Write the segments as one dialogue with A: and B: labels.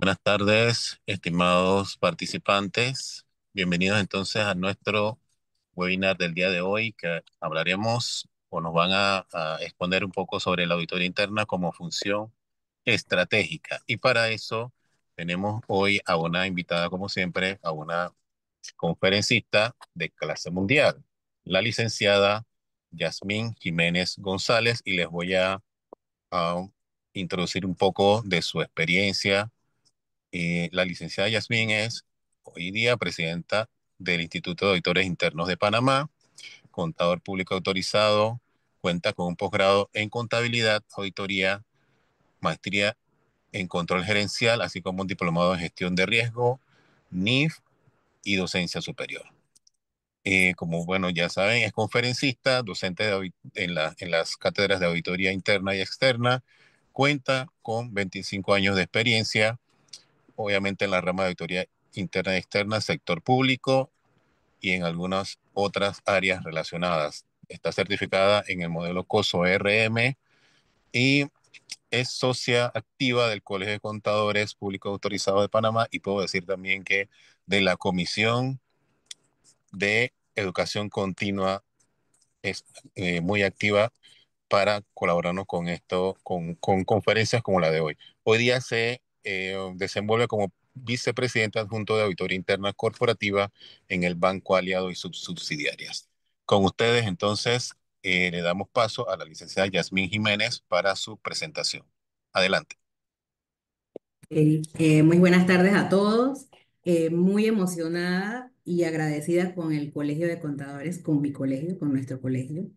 A: Buenas tardes, estimados participantes. Bienvenidos entonces a nuestro webinar del día de hoy, que hablaremos o nos van a exponer un poco sobre la auditoría interna como función estratégica. Y para eso tenemos hoy a una invitada, como siempre, a una conferencista de clase mundial, la licenciada Yasmín Jiménez González, y les voy a introducir un poco de su experiencia. La licenciada Yasmín es hoy día presidenta del Instituto de Auditores Internos de Panamá, contador público autorizado, cuenta con un posgrado en contabilidad, auditoría, maestría en control gerencial, así como un diplomado en gestión de riesgo, NIF y docencia superior. Como bueno, ya saben, es conferencista, docente en las cátedras de auditoría interna y externa, cuenta con 25 años de experiencia obviamente en la rama de auditoría interna y externa, sector público y en algunas otras áreas relacionadas. Está certificada en el modelo COSO RM y es socia activa del Colegio de Contadores Públicos Autorizados de Panamá, y puedo decir también que de la Comisión de Educación Continua es muy activa para colaborarnos con esto, con conferencias como la de hoy. Hoy día se desenvuelve como vicepresidenta adjunto de Auditoría Interna Corporativa en el Banco Aliado y sus subsidiarias. Con ustedes, entonces, le damos paso a la licenciada Yasmín Jiménez para su presentación. Adelante.
B: Muy buenas tardes a todos. Muy emocionada y agradecida con el Colegio de Contadores, con mi colegio, con nuestro colegio,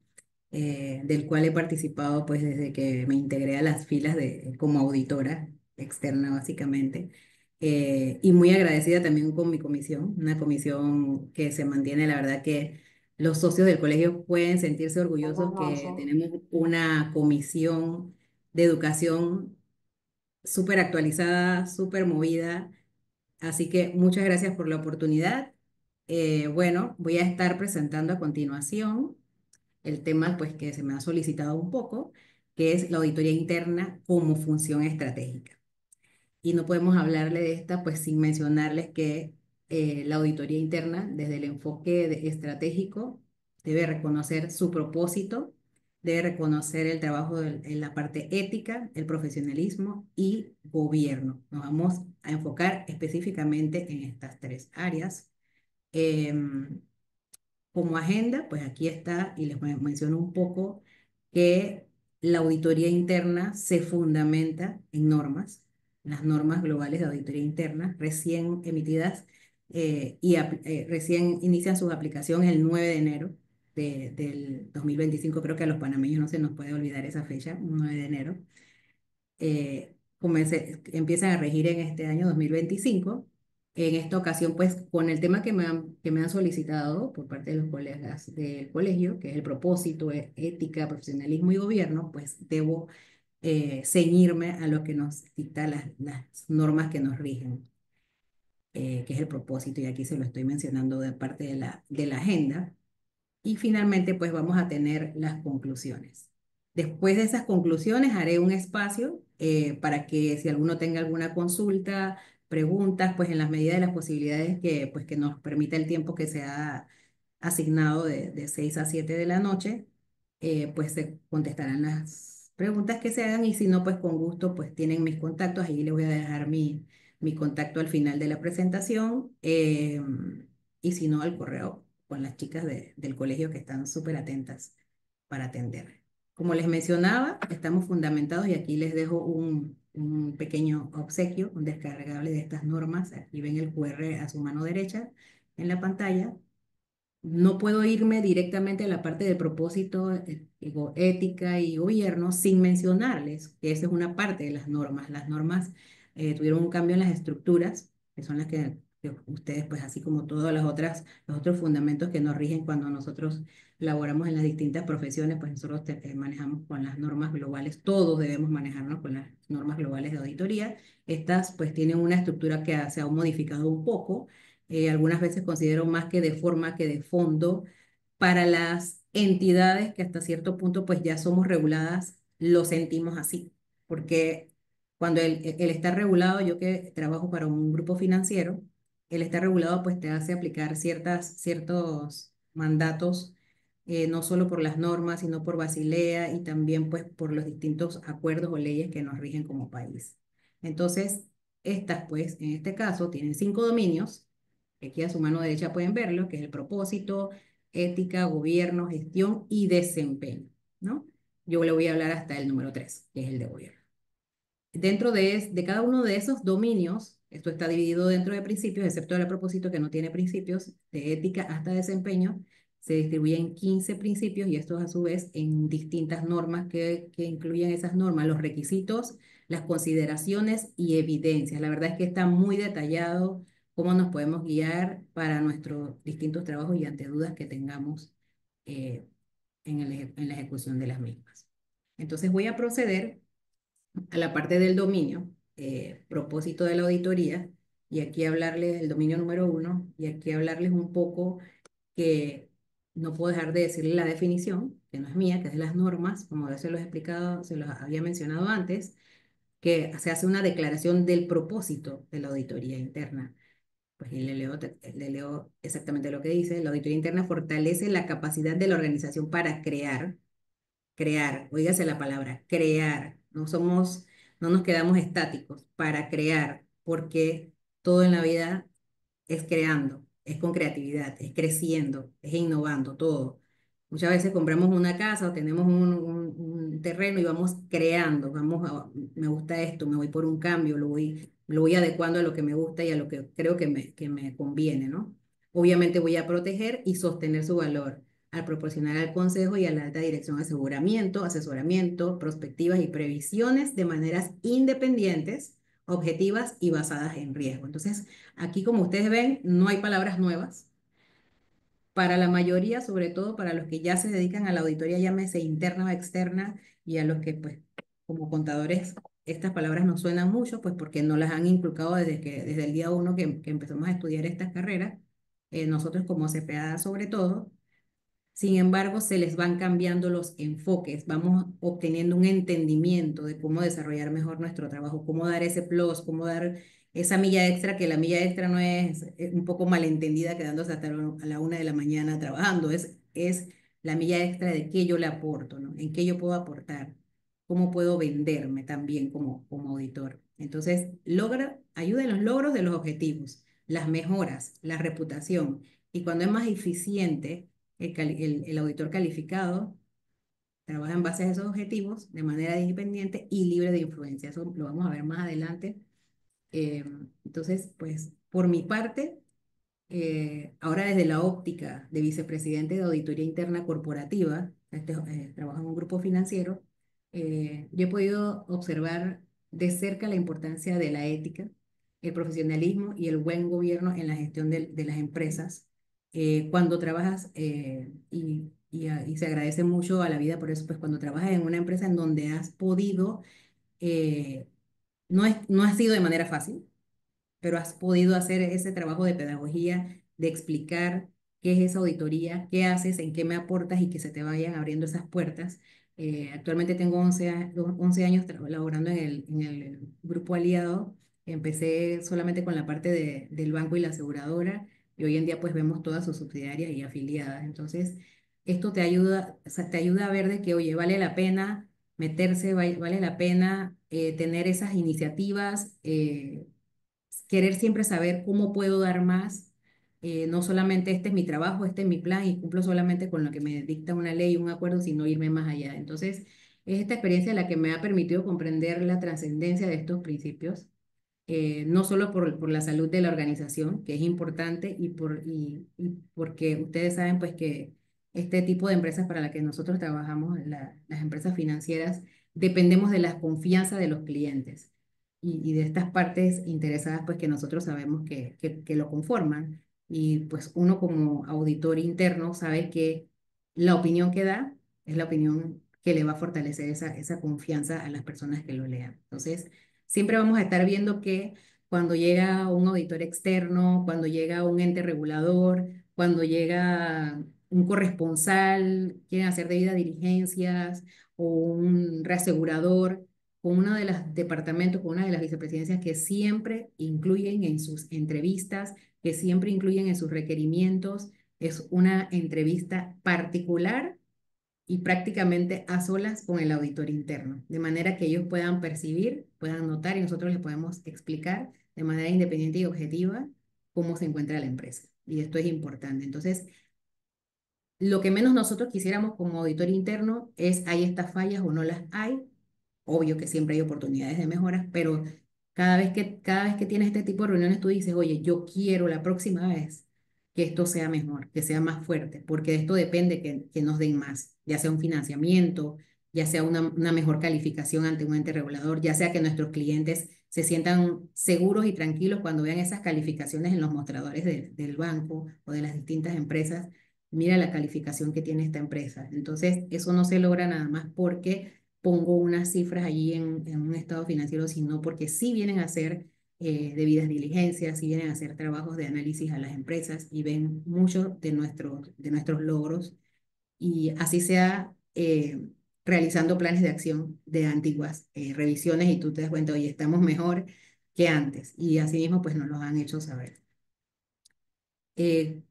B: del cual he participado pues desde que me integré a las filas como auditora externa básicamente. Y muy agradecida también con mi comisión, una comisión que se mantiene. La verdad que los socios del colegio pueden sentirse orgullosos que tenemos una comisión de educación súper actualizada, súper movida. Así que muchas gracias por la oportunidad. Bueno, voy a estar presentando a continuación el tema pues, que se me ha solicitado un poco, que es la auditoría interna como función estratégica. Y no podemos hablarle de esta pues sin mencionarles que la auditoría interna, desde el enfoque estratégico, debe reconocer su propósito, debe reconocer el trabajo en la parte ética, el profesionalismo y gobierno. Nos vamos a enfocar específicamente en estas tres áreas. Em, Como agenda, pues aquí está, y les menciono un poco que la auditoría interna se fundamenta en normas, las normas globales de auditoría interna, recién emitidas recién inician su aplicación el 9 de enero del 2025. Creo que a los panameños no se nos puede olvidar esa fecha, 9 de enero. Empiezan a regir en este año 2025. En esta ocasión, pues, con el tema que me han solicitado por parte de los colegas del colegio, que es el propósito, ética, profesionalismo y gobierno, pues debo ceñirme a lo que nos dicta las normas que nos rigen, que es el propósito, y aquí se lo estoy mencionando de parte de la agenda. Y finalmente, pues vamos a tener las conclusiones. Después de esas conclusiones, haré un espacio para que si alguno tenga alguna consulta, preguntas, pues en las medidas de las posibilidades que nos permita el tiempo que se ha asignado de 6 a 7 de la noche, pues se contestarán las preguntas que se hagan, y si no, pues con gusto, pues tienen mis contactos. Ahí les voy a dejar mi contacto al final de la presentación, y si no, al correo con las chicas del colegio, que están súper atentas para atender. Como les mencionaba, estamos fundamentados, y aquí les dejo un pequeño obsequio, un descargable de estas normas. Aquí ven el QR a su mano derecha en la pantalla. No puedo irme directamente a la parte de propósito, ética y gobierno sin mencionarles que esa es una parte de las normas. Las normas tuvieron un cambio en las estructuras, que son las que ustedes, pues así como todas los otros fundamentos que nos rigen cuando nosotros laboramos en las distintas profesiones, pues nosotros manejamos con las normas globales. Todos debemos manejarnos con las normas globales de auditoría. Estas pues tienen una estructura que se ha modificado un poco. Algunas veces considero más que de forma que de fondo. Para las entidades que hasta cierto punto pues ya somos reguladas, lo sentimos así, porque Cuando el estar regulado, yo que trabajo para un grupo financiero, el estar regulado pues te hace aplicar ciertos mandatos, no solo por las normas, sino por Basilea y también pues por los distintos acuerdos o leyes que nos rigen como país. Entonces, estas pues en este caso tienen 5 dominios, que aquí a su mano derecha pueden verlo, que es el propósito, ética, gobierno, gestión y desempeño, ¿no? Yo le voy a hablar hasta el número 3, que es el de gobierno. Dentro de cada uno de esos dominios, esto está dividido dentro de principios, excepto el propósito que no tiene principios, de ética hasta desempeño, se distribuyen 15 principios y estos a su vez en distintas normas que incluyen esas normas, los requisitos, las consideraciones y evidencias. La verdad es que está muy detallado cómo nos podemos guiar para nuestros distintos trabajos y ante dudas que tengamos eh, en la ejecución de las mismas. Entonces voy a proceder a la parte del dominio, propósito de la auditoría, y aquí hablarles del dominio número 1, y aquí hablarles un poco que no puedo dejar de decirle la definición, que no es mía, que es de las normas, como ya se los he explicado, se los había mencionado antes, que se hace una declaración del propósito de la auditoría interna. Pues y le leo exactamente lo que dice. La auditoría interna fortalece la capacidad de la organización para crear, oígase la palabra, crear. No nos quedamos estáticos para crear, porque todo en la vida es creando, es con creatividad, es creciendo, es innovando, todo. Muchas veces compramos una casa o tenemos un terreno y vamos creando, me gusta esto, me voy por un cambio, lo voy adecuando a lo que me gusta y a lo que creo que me conviene, ¿no? Obviamente voy a proteger y sostener su valor al proporcionar al Consejo y a la alta dirección asesoramiento, prospectivas y previsiones de maneras independientes, objetivas y basadas en riesgo. Entonces, aquí, como ustedes ven, no hay palabras nuevas. Para la mayoría, sobre todo para los que ya se dedican a la auditoría, llámese interna o externa, y a los que, pues, como contadores, estas palabras no suenan mucho, pues porque no las han inculcado desde el día uno que empezamos a estudiar estas carreras, nosotros como CPA sobre todo. Sin embargo, se les van cambiando los enfoques, vamos obteniendo un entendimiento de cómo desarrollar mejor nuestro trabajo, cómo dar ese plus, cómo dar esa milla extra, que la milla extra no es un poco malentendida quedándose hasta a la 1 de la mañana trabajando, es la milla extra de qué yo le aporto, ¿no? En qué yo puedo aportar, cómo puedo venderme también como auditor. Entonces, ayuda en los logros de los objetivos, las mejoras, la reputación, y cuando es más eficiente el auditor calificado trabaja en base a esos objetivos de manera independiente y libre de influencia. Eso lo vamos a ver más adelante. Entonces, pues, por mi parte, ahora desde la óptica de vicepresidente de Auditoría Interna Corporativa, trabajo en un grupo financiero, yo he podido observar de cerca la importancia de la ética, el profesionalismo y el buen gobierno en la gestión de las empresas. Cuando trabajas, y se agradece mucho a la vida por eso, pues cuando trabajas en una empresa en donde has podido, eh, no ha sido de manera fácil, pero has podido hacer ese trabajo de pedagogía, de explicar qué es esa auditoría, qué haces, en qué me aportas y que se te vayan abriendo esas puertas. Actualmente tengo 11 años laborando en el grupo aliado. Empecé solamente con la parte del banco y la aseguradora y hoy en día pues vemos todas sus subsidiarias y afiliadas. Entonces, esto te ayuda, o sea, te ayuda a ver de que, oye, vale la pena meterse, vale la pena tener esas iniciativas, querer siempre saber cómo puedo dar más, no solamente este es mi trabajo, este es mi plan y cumplo solamente con lo que me dicta una ley, un acuerdo, sino irme más allá. Entonces, es esta experiencia la que me ha permitido comprender la trascendencia de estos principios, no solo por la salud de la organización, que es importante, y porque ustedes saben pues que este tipo de empresas para las que nosotros trabajamos, las empresas financieras, dependemos de la confianza de los clientes y de estas partes interesadas pues que nosotros sabemos que lo conforman. Y pues uno como auditor interno sabe que la opinión que da es la opinión que le va a fortalecer esa confianza a las personas que lo lean. Entonces, siempre vamos a estar viendo que cuando llega un auditor externo, cuando llega un ente regulador, cuando llega un corresponsal, quieren hacer debidas diligencias, o un reasegurador, con uno de los departamentos, con una de las vicepresidencias que siempre incluyen en sus entrevistas, que siempre incluyen en sus requerimientos. Es una entrevista particular y prácticamente a solas con el auditor interno, de manera que ellos puedan percibir, puedan notar y nosotros les podemos explicar de manera independiente y objetiva cómo se encuentra la empresa. Y esto es importante. Entonces, lo que menos nosotros quisiéramos como auditor interno es, ¿hay estas fallas o no las hay? Obvio que siempre hay oportunidades de mejoras, pero cada vez que tienes este tipo de reuniones, tú dices, oye, yo quiero la próxima vez que esto sea mejor, que sea más fuerte, porque de esto depende que nos den más, ya sea un financiamiento, ya sea una mejor calificación ante un ente regulador, ya sea que nuestros clientes se sientan seguros y tranquilos cuando vean esas calificaciones en los mostradores del banco o de las distintas empresas. Mira la calificación que tiene esta empresa. Entonces, eso no se logra nada más porque pongo unas cifras allí en un estado financiero, sino porque sí vienen a hacer debidas diligencias, sí vienen a hacer trabajos de análisis a las empresas y ven muchos de nuestros logros y así sea realizando planes de acción de antiguas revisiones y tú te das cuenta, oye, estamos mejor que antes y así mismo pues nos los han hecho saber.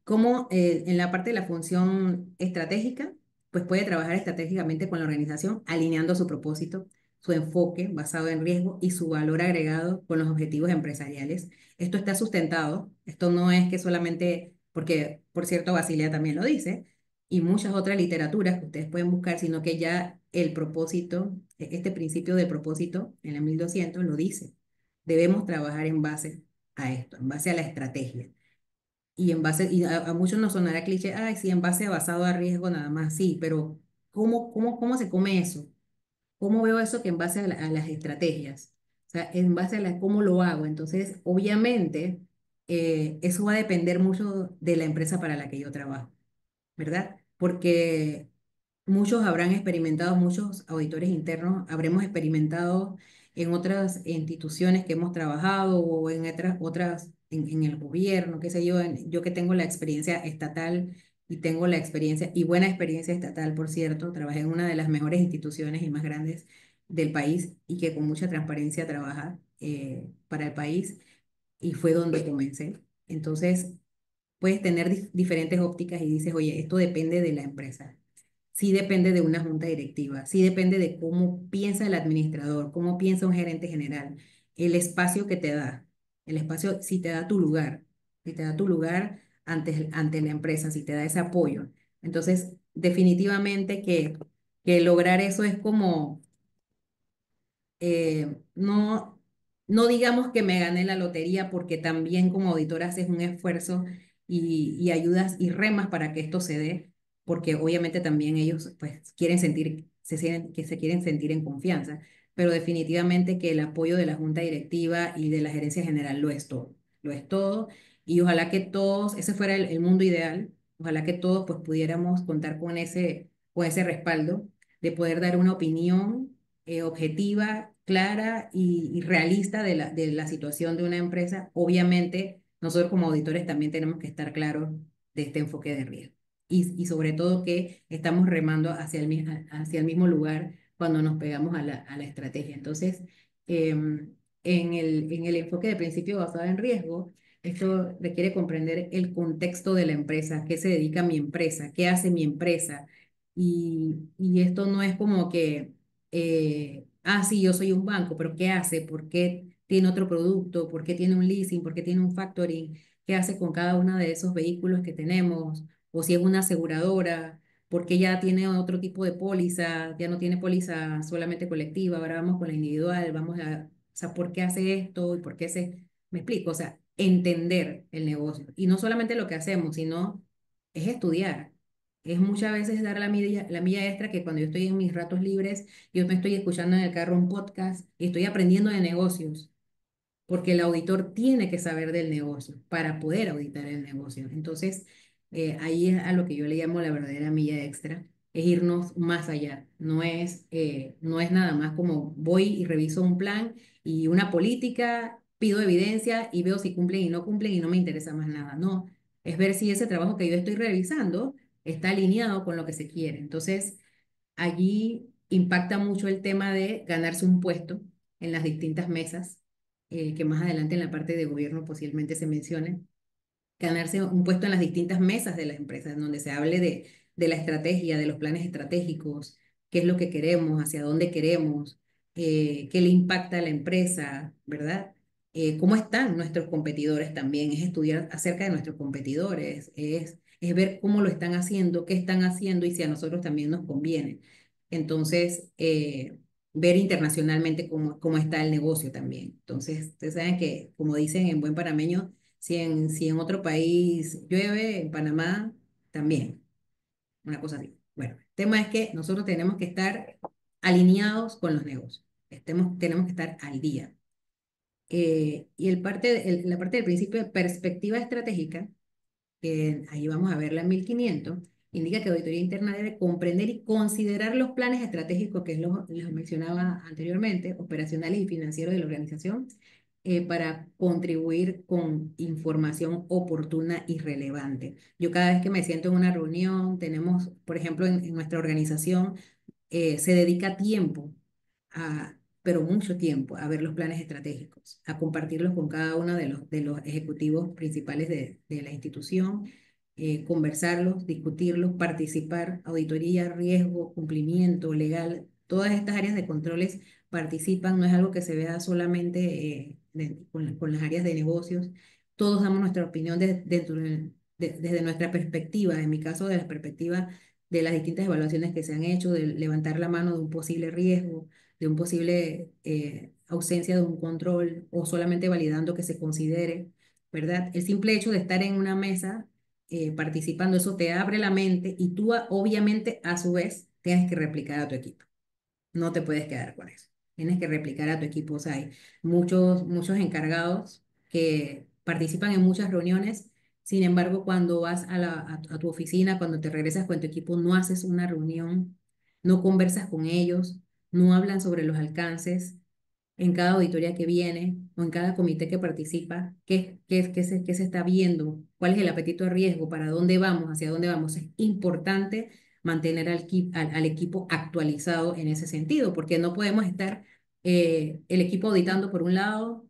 B: Cómo en la parte de la función estratégica, pues puede trabajar estratégicamente con la organización, alineando su propósito, su enfoque basado en riesgo y su valor agregado con los objetivos empresariales. Esto está sustentado, esto no es que solamente, porque por cierto Basilea también lo dice, y muchas otras literaturas que ustedes pueden buscar, sino que ya el propósito, este principio del propósito en la 1200 lo dice. Debemos trabajar en base a esto, en base a la estrategia. Y en base, y a muchos nos sonará cliché, ay, sí, en base basado a riesgo nada más, sí, pero ¿cómo se come eso? ¿Cómo veo eso que en base a las estrategias? O sea, en base a cómo lo hago. Entonces, obviamente, eso va a depender mucho de la empresa para la que yo trabajo, ¿verdad? Porque muchos habrán experimentado, muchos auditores internos habremos experimentado en otras instituciones que hemos trabajado o en en el gobierno, qué sé yo, yo que tengo la experiencia estatal y tengo la experiencia, y buena experiencia estatal, por cierto, trabajé en una de las mejores instituciones y más grandes del país y que con mucha transparencia trabaja para el país y fue donde comencé. Entonces, puedes tener diferentes ópticas y dices, oye, esto depende de la empresa. Sí depende de una junta directiva, sí depende de cómo piensa el administrador, cómo piensa un gerente general, el espacio que te da, el espacio, si te da tu lugar, si te da tu lugar ante la empresa, si te da ese apoyo. Entonces, definitivamente que lograr eso es como no, no digamos que me gané la lotería porque también como auditor haces un esfuerzo y ayudas y remas para que esto se dé, porque obviamente también ellos pues quieren sentir, que se quieren sentir en confianza, pero definitivamente que el apoyo de la junta directiva y de la gerencia general lo es todo, y ojalá que todos, ese fuera el mundo ideal, ojalá que todos pues pudiéramos contar con ese respaldo de poder dar una opinión objetiva, clara y realista de la situación de una empresa. Obviamente, nosotros como auditores también tenemos que estar claros de este enfoque de riesgo. Y sobre todo que estamos remando hacia el mismo lugar cuando nos pegamos a a la estrategia. Entonces, en el enfoque de principio basado en riesgo, esto requiere comprender el contexto de la empresa, qué se dedica mi empresa, qué hace mi empresa. Y esto no es como que sí, yo soy un banco, pero ¿qué hace? ¿Por qué tiene otro producto? ¿Por qué tiene un leasing? ¿Por qué tiene un factoring? ¿Qué hace con cada uno de esos vehículos que tenemos? O si es una aseguradora, ¿por qué ya tiene otro tipo de póliza? Ya no tiene póliza solamente colectiva, ahora vamos con la individual, o sea, ¿por qué hace esto? ¿Y por qué me explico? O sea, entender el negocio. Y no solamente lo que hacemos, sino es estudiar. Es muchas veces dar la milla extra que cuando yo estoy en mis ratos libres, yo me estoy escuchando en el carro un podcast y estoy aprendiendo de negocios, porque el auditor tiene que saber del negocio para poder auditar el negocio. Entonces, ahí es a lo que yo le llamo la verdadera milla extra, es irnos más allá. No es nada más como voy y reviso un plan y una política, pido evidencia y veo si cumplen y no cumplen y no me interesa más nada. No, es ver si ese trabajo que yo estoy revisando está alineado con lo que se quiere. Entonces, allí impacta mucho el tema de ganarse un puesto en las distintas mesas, que más adelante en la parte de gobierno posiblemente se mencione, ganarse un puesto en las distintas mesas de las empresas, donde se hable de la estrategia, de los planes estratégicos, qué es lo que queremos, hacia dónde queremos, qué le impacta a la empresa, ¿verdad? Cómo están nuestros competidores también, es estudiar acerca de nuestros competidores, es ver cómo lo están haciendo, qué están haciendo y si a nosotros también nos conviene. Entonces, ver internacionalmente cómo está el negocio también. Entonces, ustedes saben que, como dicen en buen panameño, si en otro país llueve, en Panamá también, una cosa así. Bueno, el tema es que nosotros tenemos que estar alineados con los negocios, tenemos que estar al día. Y la parte del principio de perspectiva estratégica, que ahí vamos a ver la 1500, indica que auditoría interna debe comprender y considerar los planes estratégicos, que es los mencionaba anteriormente, operacionales y financieros de la organización, para contribuir con información oportuna y relevante. Yo cada vez que me siento en una reunión, tenemos, por ejemplo, en nuestra organización, se dedica tiempo, pero mucho tiempo, a ver los planes estratégicos, a compartirlos con cada uno de los ejecutivos principales de la institución, conversarlos, discutirlos, participar, auditoría, riesgo, cumplimiento legal, todas estas áreas de controles participan, no es algo que se vea solamente con las áreas de negocios, todos damos nuestra opinión desde nuestra perspectiva, en mi caso de la perspectiva de las distintas evaluaciones que se han hecho, de levantar la mano de un posible riesgo, de un posible ausencia de un control o solamente validando que se considere, ¿verdad? El simple hecho de estar en una mesa participando, eso te abre la mente y tú obviamente a su vez tienes que replicar a tu equipo. No te puedes quedar con eso. Tienes que replicar a tu equipo. O sea, hay muchos encargados que participan en muchas reuniones. Sin embargo, cuando vas a tu oficina, cuando te regresas con tu equipo, no haces una reunión, no conversas con ellos, no hablan sobre los alcances en cada auditoría que viene o en cada comité que participa, qué se está viendo, cuál es el apetito de riesgo, para dónde vamos, hacia dónde vamos. Es importante mantener al equipo actualizado en ese sentido, porque no podemos estar el equipo auditando por un lado,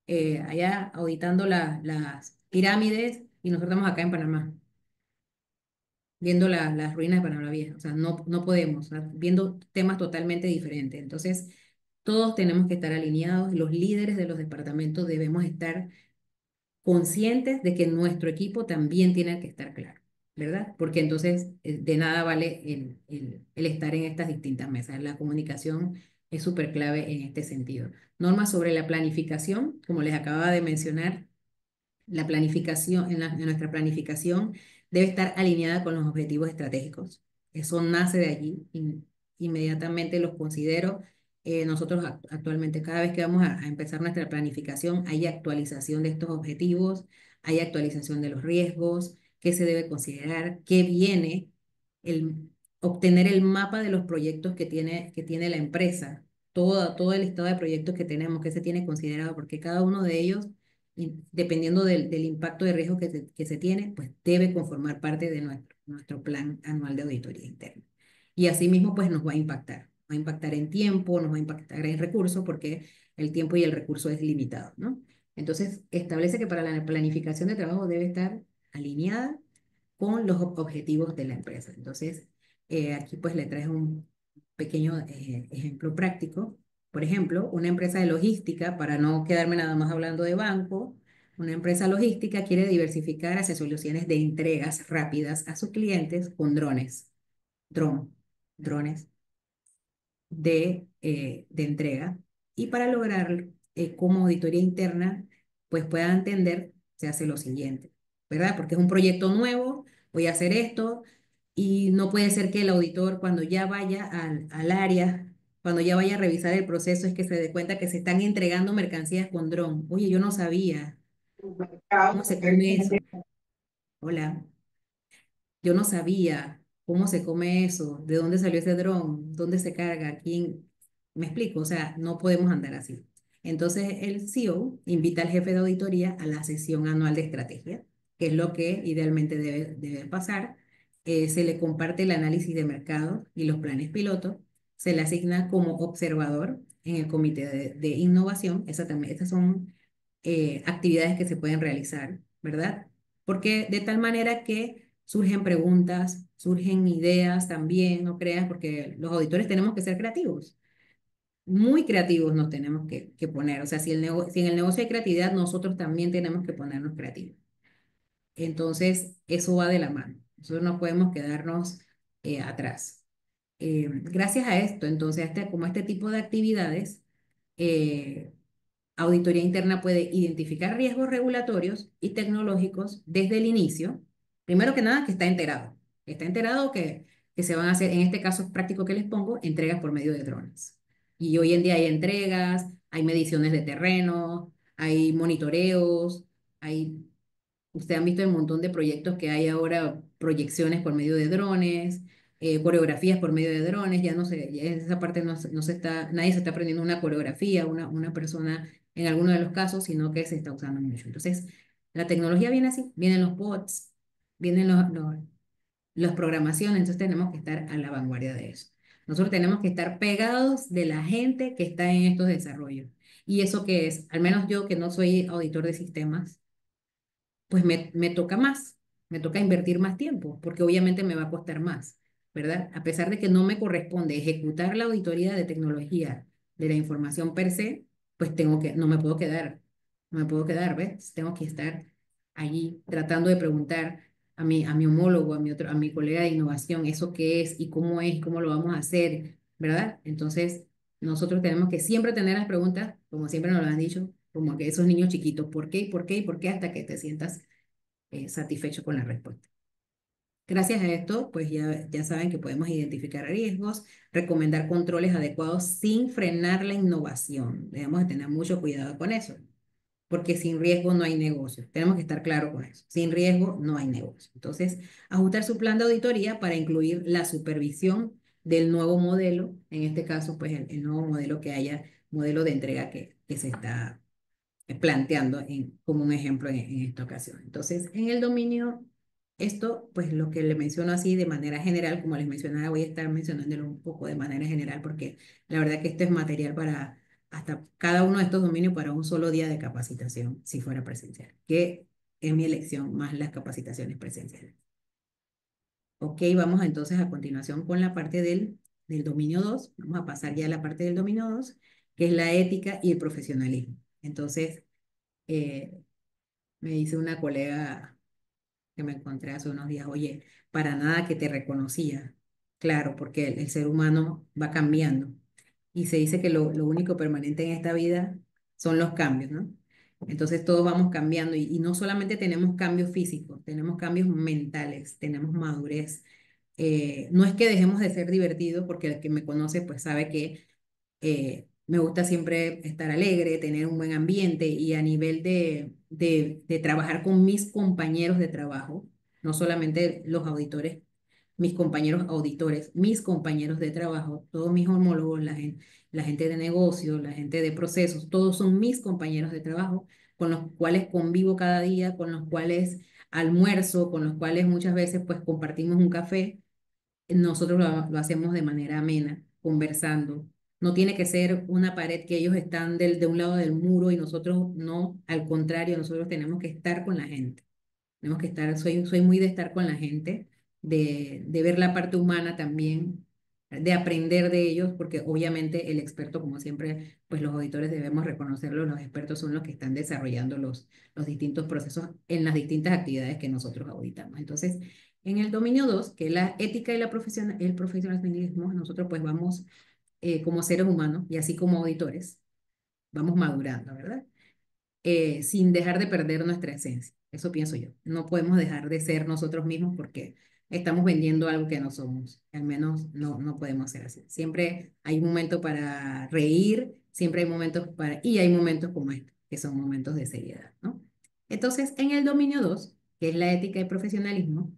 B: allá auditando las pirámides y nosotros estamos acá en Panamá, viendo las ruinas de Panamá Vieja. O sea, no podemos, o sea, viendo temas totalmente diferentes. Entonces, todos tenemos que estar alineados, los líderes de los departamentos debemos estar conscientes de que nuestro equipo también tiene que estar claro, ¿verdad? Porque entonces de nada vale el estar en estas distintas mesas. La comunicación es súper clave en este sentido. Normas sobre la planificación, como les acababa de mencionar, la planificación, en nuestra planificación debe estar alineada con los objetivos estratégicos. Eso nace de allí. Inmediatamente los considero. Nosotros actualmente, cada vez que vamos a empezar nuestra planificación, hay actualización de estos objetivos, hay actualización de los riesgos, qué se debe considerar, qué viene, el, obtener el mapa de los proyectos que tiene la empresa, todo el listado de proyectos que tenemos, que se tiene considerado, porque cada uno de ellos y dependiendo del impacto de riesgo que se tiene, pues debe conformar parte de nuestro plan anual de auditoría interna. Y asimismo, pues nos va a impactar. Va a impactar en tiempo, nos va a impactar en recursos, porque el tiempo y el recurso es limitado, ¿no? Entonces, establece que para la planificación de trabajo debe estar alineada con los objetivos de la empresa. Entonces, aquí pues le traes un pequeño ejemplo práctico. Por ejemplo, una empresa de logística, para no quedarme nada más hablando de banco, una empresa logística quiere diversificar hacia soluciones de entregas rápidas a sus clientes con dron, drones de entrega. Y para lograr como auditoría interna, pues puedan entender, se hace lo siguiente, ¿verdad? Porque es un proyecto nuevo, voy a hacer esto, y no puede ser que el auditor cuando ya vaya al área, cuando ya vaya a revisar el proceso, es que se dé cuenta que se están entregando mercancías con dron. Oye, yo no sabía. ¿Cómo se come eso? Hola. Yo no sabía cómo se come eso, de dónde salió ese dron, dónde se carga, quién. Me explico, o sea, no podemos andar así. Entonces, el CEO invita al jefe de auditoría a la sesión anual de estrategia, que es lo que idealmente debe pasar. se le comparte el análisis de mercado y los planes piloto, se le asigna como observador en el comité de innovación. Estas son actividades que se pueden realizar, ¿verdad? Porque de tal manera que surgen preguntas, surgen ideas también, no creas, porque los auditores tenemos que ser creativos. Muy creativos nos tenemos que poner. O sea, si en el negocio hay creatividad, nosotros también tenemos que ponernos creativos. Entonces, eso va de la mano. Nosotros no podemos quedarnos atrás. Gracias a esto, entonces, como este tipo de actividades, eh, Auditoría Interna puede identificar riesgos regulatorios y tecnológicos desde el inicio. Primero que nada, que está enterado que se van a hacer, en este caso práctico que les pongo, entregas por medio de drones. Y hoy en día hay entregas, hay mediciones de terreno, hay monitoreos, hay Ustedes han visto el montón de proyectos que hay ahora, proyecciones por medio de drones, coreografías por medio de drones, ya no sé, ya en esa parte no se está, nadie se está aprendiendo una coreografía, una persona en alguno de los casos, sino que se está usando mucho. Entonces, la tecnología viene así, vienen los bots, vienen las programaciones, entonces tenemos que estar a la vanguardia de eso. Nosotros tenemos que estar pegados de la gente que está en estos desarrollos. ¿Y eso qué es? Al menos yo que no soy auditor de sistemas, pues me toca más, me toca invertir más tiempo, porque obviamente me va a costar más, ¿verdad? A pesar de que no me corresponde ejecutar la auditoría de tecnología de la información per se, pues no me puedo quedar, no me puedo quedar, ¿ves? Tengo que estar allí tratando de preguntar a mi homólogo, a mi colega de innovación, eso qué es y cómo es, cómo lo vamos a hacer, ¿verdad? Entonces, nosotros tenemos que siempre tener las preguntas, como siempre nos lo han dicho, como que esos niños chiquitos, ¿por qué? ¿Por qué? ¿Y por qué? Hasta que te sientas satisfecho con la respuesta. Gracias a esto, pues ya saben que podemos identificar riesgos, recomendar controles adecuados sin frenar la innovación. Debemos de tener mucho cuidado con eso, porque sin riesgo no hay negocio. Tenemos que estar claros con eso. Sin riesgo no hay negocio. Entonces, ajustar su plan de auditoría para incluir la supervisión del nuevo modelo, en este caso, pues el nuevo modelo que haya, modelo de entrega que se está planteando como un ejemplo en esta ocasión. Entonces, en el dominio, esto, pues lo que le menciono así de manera general, como les mencionaba, voy a estar mencionándolo un poco de manera general porque la verdad que esto es material para hasta cada uno de estos dominios para un solo día de capacitación, si fuera presencial, que es mi elección más las capacitaciones presenciales. Ok, vamos entonces a continuación con la parte del dominio 2. Vamos a pasar ya a la parte del dominio 2, que es la ética y el profesionalismo. Entonces, eh, me dice una colega que me encontré hace unos días, oye, para nada que te reconocía. Claro, porque el ser humano va cambiando. Y se dice que lo único permanente en esta vida son los cambios, ¿no? Entonces todos vamos cambiando y no solamente tenemos cambios físicos, tenemos cambios mentales, tenemos madurez. No es que dejemos de ser divertidos, porque el que me conoce pues sabe que me gusta siempre estar alegre, tener un buen ambiente y a nivel de trabajar con mis compañeros de trabajo, no solamente los auditores, mis compañeros auditores, mis compañeros de trabajo, todos mis homólogos, la gente de negocio, la gente de procesos, todos son mis compañeros de trabajo con los cuales convivo cada día, con los cuales almuerzo, con los cuales muchas veces pues compartimos un café. Nosotros lo hacemos de manera amena, conversando. No tiene que ser una pared que ellos están de un lado del muro y nosotros no, al contrario, nosotros tenemos que estar con la gente. Tenemos que estar, soy muy de estar con la gente, de ver la parte humana también, de aprender de ellos, porque obviamente el experto, como siempre, pues los auditores debemos reconocerlo, los expertos son los que están desarrollando los distintos procesos en las distintas actividades que nosotros auditamos. Entonces, en el dominio 2 que es la ética y el profesionalismo, nosotros pues vamos como seres humanos y así como auditores, vamos madurando, ¿verdad? Sin dejar de perder nuestra esencia. Eso pienso yo. No podemos dejar de ser nosotros mismos porque estamos vendiendo algo que no somos. Al menos no podemos ser así. Siempre hay un momento para reír, siempre hay momentos para... Y hay momentos como este, que son momentos de seriedad, ¿no? Entonces, en el dominio 2 que es la ética y profesionalismo,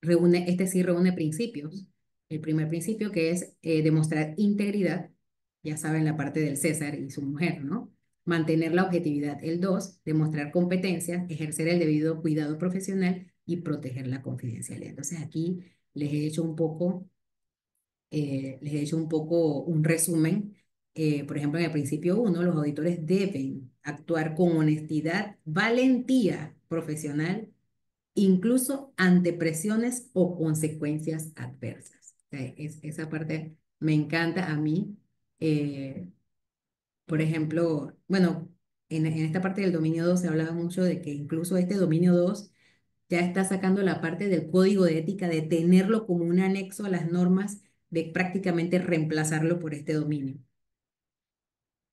B: este sí reúne principios. El primer principio que es demostrar integridad, ya saben la parte del César y su mujer, ¿no? Mantener la objetividad. El 2 demostrar competencia, ejercer el debido cuidado profesional y proteger la confidencialidad. Entonces aquí les he hecho un poco, les he hecho un poco un resumen. Por ejemplo, en el principio uno, los auditores deben actuar con honestidad, valentía profesional, incluso ante presiones o consecuencias adversas. O sea, esa parte me encanta a mí. Eh, por ejemplo, bueno, en esta parte del dominio 2 se hablaba mucho de que incluso este dominio 2 ya está sacando la parte del código de ética de tenerlo como un anexo a las normas, de prácticamente reemplazarlo por este dominio,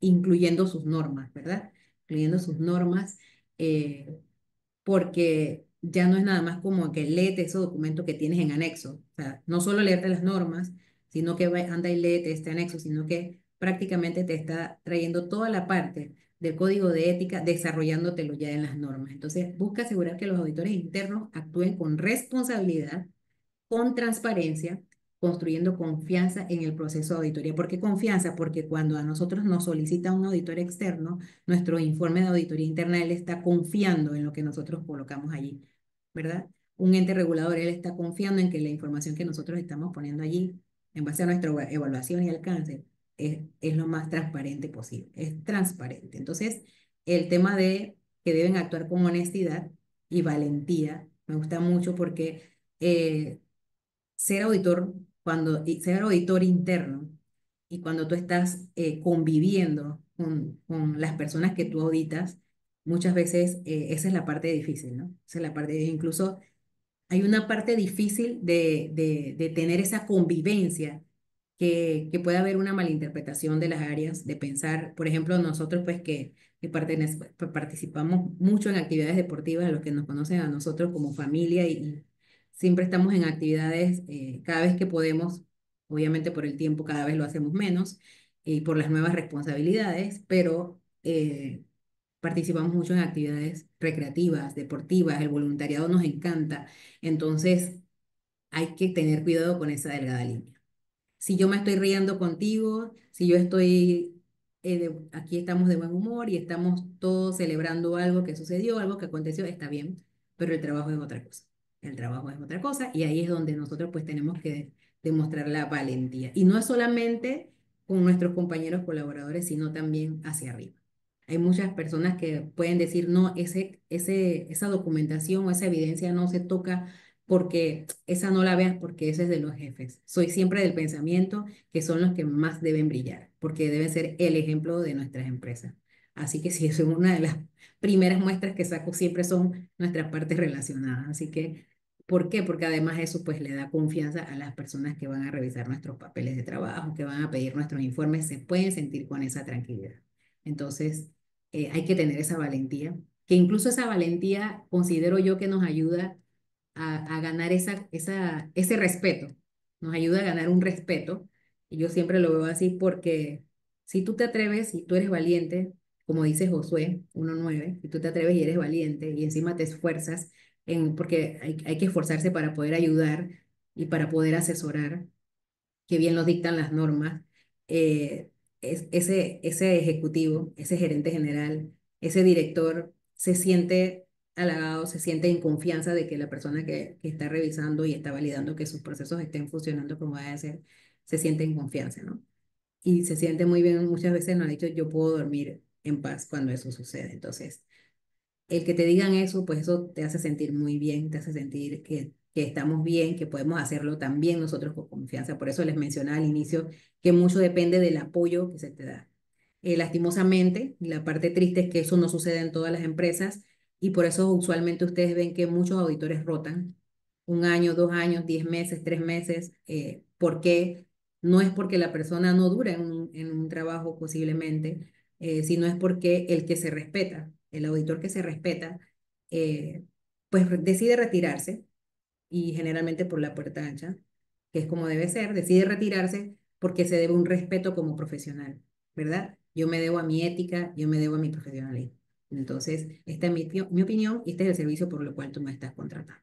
B: incluyendo sus normas, ¿verdad? Incluyendo sus normas. eh, Porque ya no es nada más como que léete ese documento que tienes en anexo. O sea, no solo leerte las normas, sino que anda y léete este anexo, sino que prácticamente te está trayendo toda la parte del código de ética, desarrollándotelo ya en las normas. Entonces, busca asegurar que los auditores internos actúen con responsabilidad, con transparencia, construyendo confianza en el proceso de auditoría. ¿Por qué confianza? Porque cuando a nosotros nos solicita un auditor externo, nuestro informe de auditoría interna, él está confiando en lo que nosotros colocamos allí, ¿verdad? Un ente regulador, él está confiando en que la información que nosotros estamos poniendo allí, en base a nuestra evaluación y alcance, es lo más transparente posible, es transparente. Entonces, el tema de que deben actuar con honestidad y valentía, me gusta mucho porque ser auditor, y ser auditor interno, y cuando tú estás conviviendo con las personas que tú auditas, muchas veces esa es la parte difícil, ¿no? Esa es la parte, incluso hay una parte difícil de tener esa convivencia, que puede haber una malinterpretación de las áreas, de pensar, por ejemplo, nosotros pues que participamos mucho en actividades deportivas, a los que nos conocen a nosotros como familia y siempre estamos en actividades cada vez que podemos, obviamente por el tiempo cada vez lo hacemos menos y por las nuevas responsabilidades, pero participamos mucho en actividades recreativas, deportivas, el voluntariado nos encanta, entonces hay que tener cuidado con esa delgada línea. Si yo me estoy riendo contigo, si yo estoy, aquí estamos de buen humor y estamos todos celebrando algo que sucedió, algo que aconteció, está bien, pero el trabajo es otra cosa. El trabajo es otra cosa y ahí es donde nosotros pues tenemos que demostrar la valentía. Y no es solamente con nuestros compañeros colaboradores, sino también hacia arriba. Hay muchas personas que pueden decir, no, esa documentación o esa evidencia no se toca porque esa no la veas porque esa es de los jefes. Soy siempre del pensamiento que son los que más deben brillar, porque deben ser el ejemplo de nuestras empresas. Así que sí, eso es una de las primeras muestras que saco, siempre son nuestras partes relacionadas. Así que, ¿por qué? Porque además eso pues le da confianza a las personas que van a revisar nuestros papeles de trabajo, que van a pedir nuestros informes, se pueden sentir con esa tranquilidad. Entonces, hay que tener esa valentía, que incluso esa valentía considero yo que nos ayuda a ganar ese respeto, nos ayuda a ganar un respeto, y yo siempre lo veo así porque si tú te atreves y tú eres valiente, como dice Josué 1:9, si tú te atreves y eres valiente y encima te esfuerzas, porque hay que esforzarse para poder ayudar y para poder asesorar, que bien lo dictan las normas, eh, ese ejecutivo, ese gerente general, ese director se siente halagado, se siente en confianza de que la persona que está revisando y está validando que sus procesos estén funcionando como debe ser, se siente en confianza, ¿no? Y se siente muy bien, muchas veces nos ha dicho, yo puedo dormir en paz cuando eso sucede. Entonces, el que te digan eso, pues eso te hace sentir muy bien, te hace sentir que estamos bien, que podemos hacerlo también nosotros con confianza. Por eso les mencionaba al inicio que mucho depende del apoyo que se te da. Lastimosamente, la parte triste es que eso no sucede en todas las empresas y por eso usualmente ustedes ven que muchos auditores rotan 1 año, 2 años, 10 meses, 3 meses. ¿Por qué? No es porque la persona no dura en un trabajo posiblemente, sino es porque el que se respeta, el auditor que se respeta, eh, pues decide retirarse y generalmente por la puerta ancha, que es como debe ser, decide retirarse porque se debe un respeto como profesional, ¿verdad? Yo me debo a mi ética, yo me debo a mi profesionalismo. Entonces, esta es mi opinión y este es el servicio por lo cual tú me estás contratando.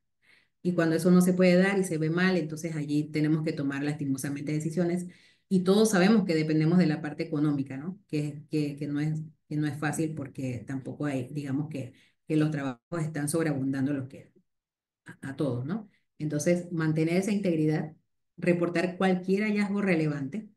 B: Y cuando eso no se puede dar y se ve mal, entonces allí tenemos que tomar lastimosamente decisiones. Y todos sabemos que dependemos de la parte económica, ¿no? Que no es fácil porque tampoco hay, digamos que los trabajos están sobreabundando los que a todos, ¿no? Entonces, mantener esa integridad, reportar cualquier hallazgo relevante,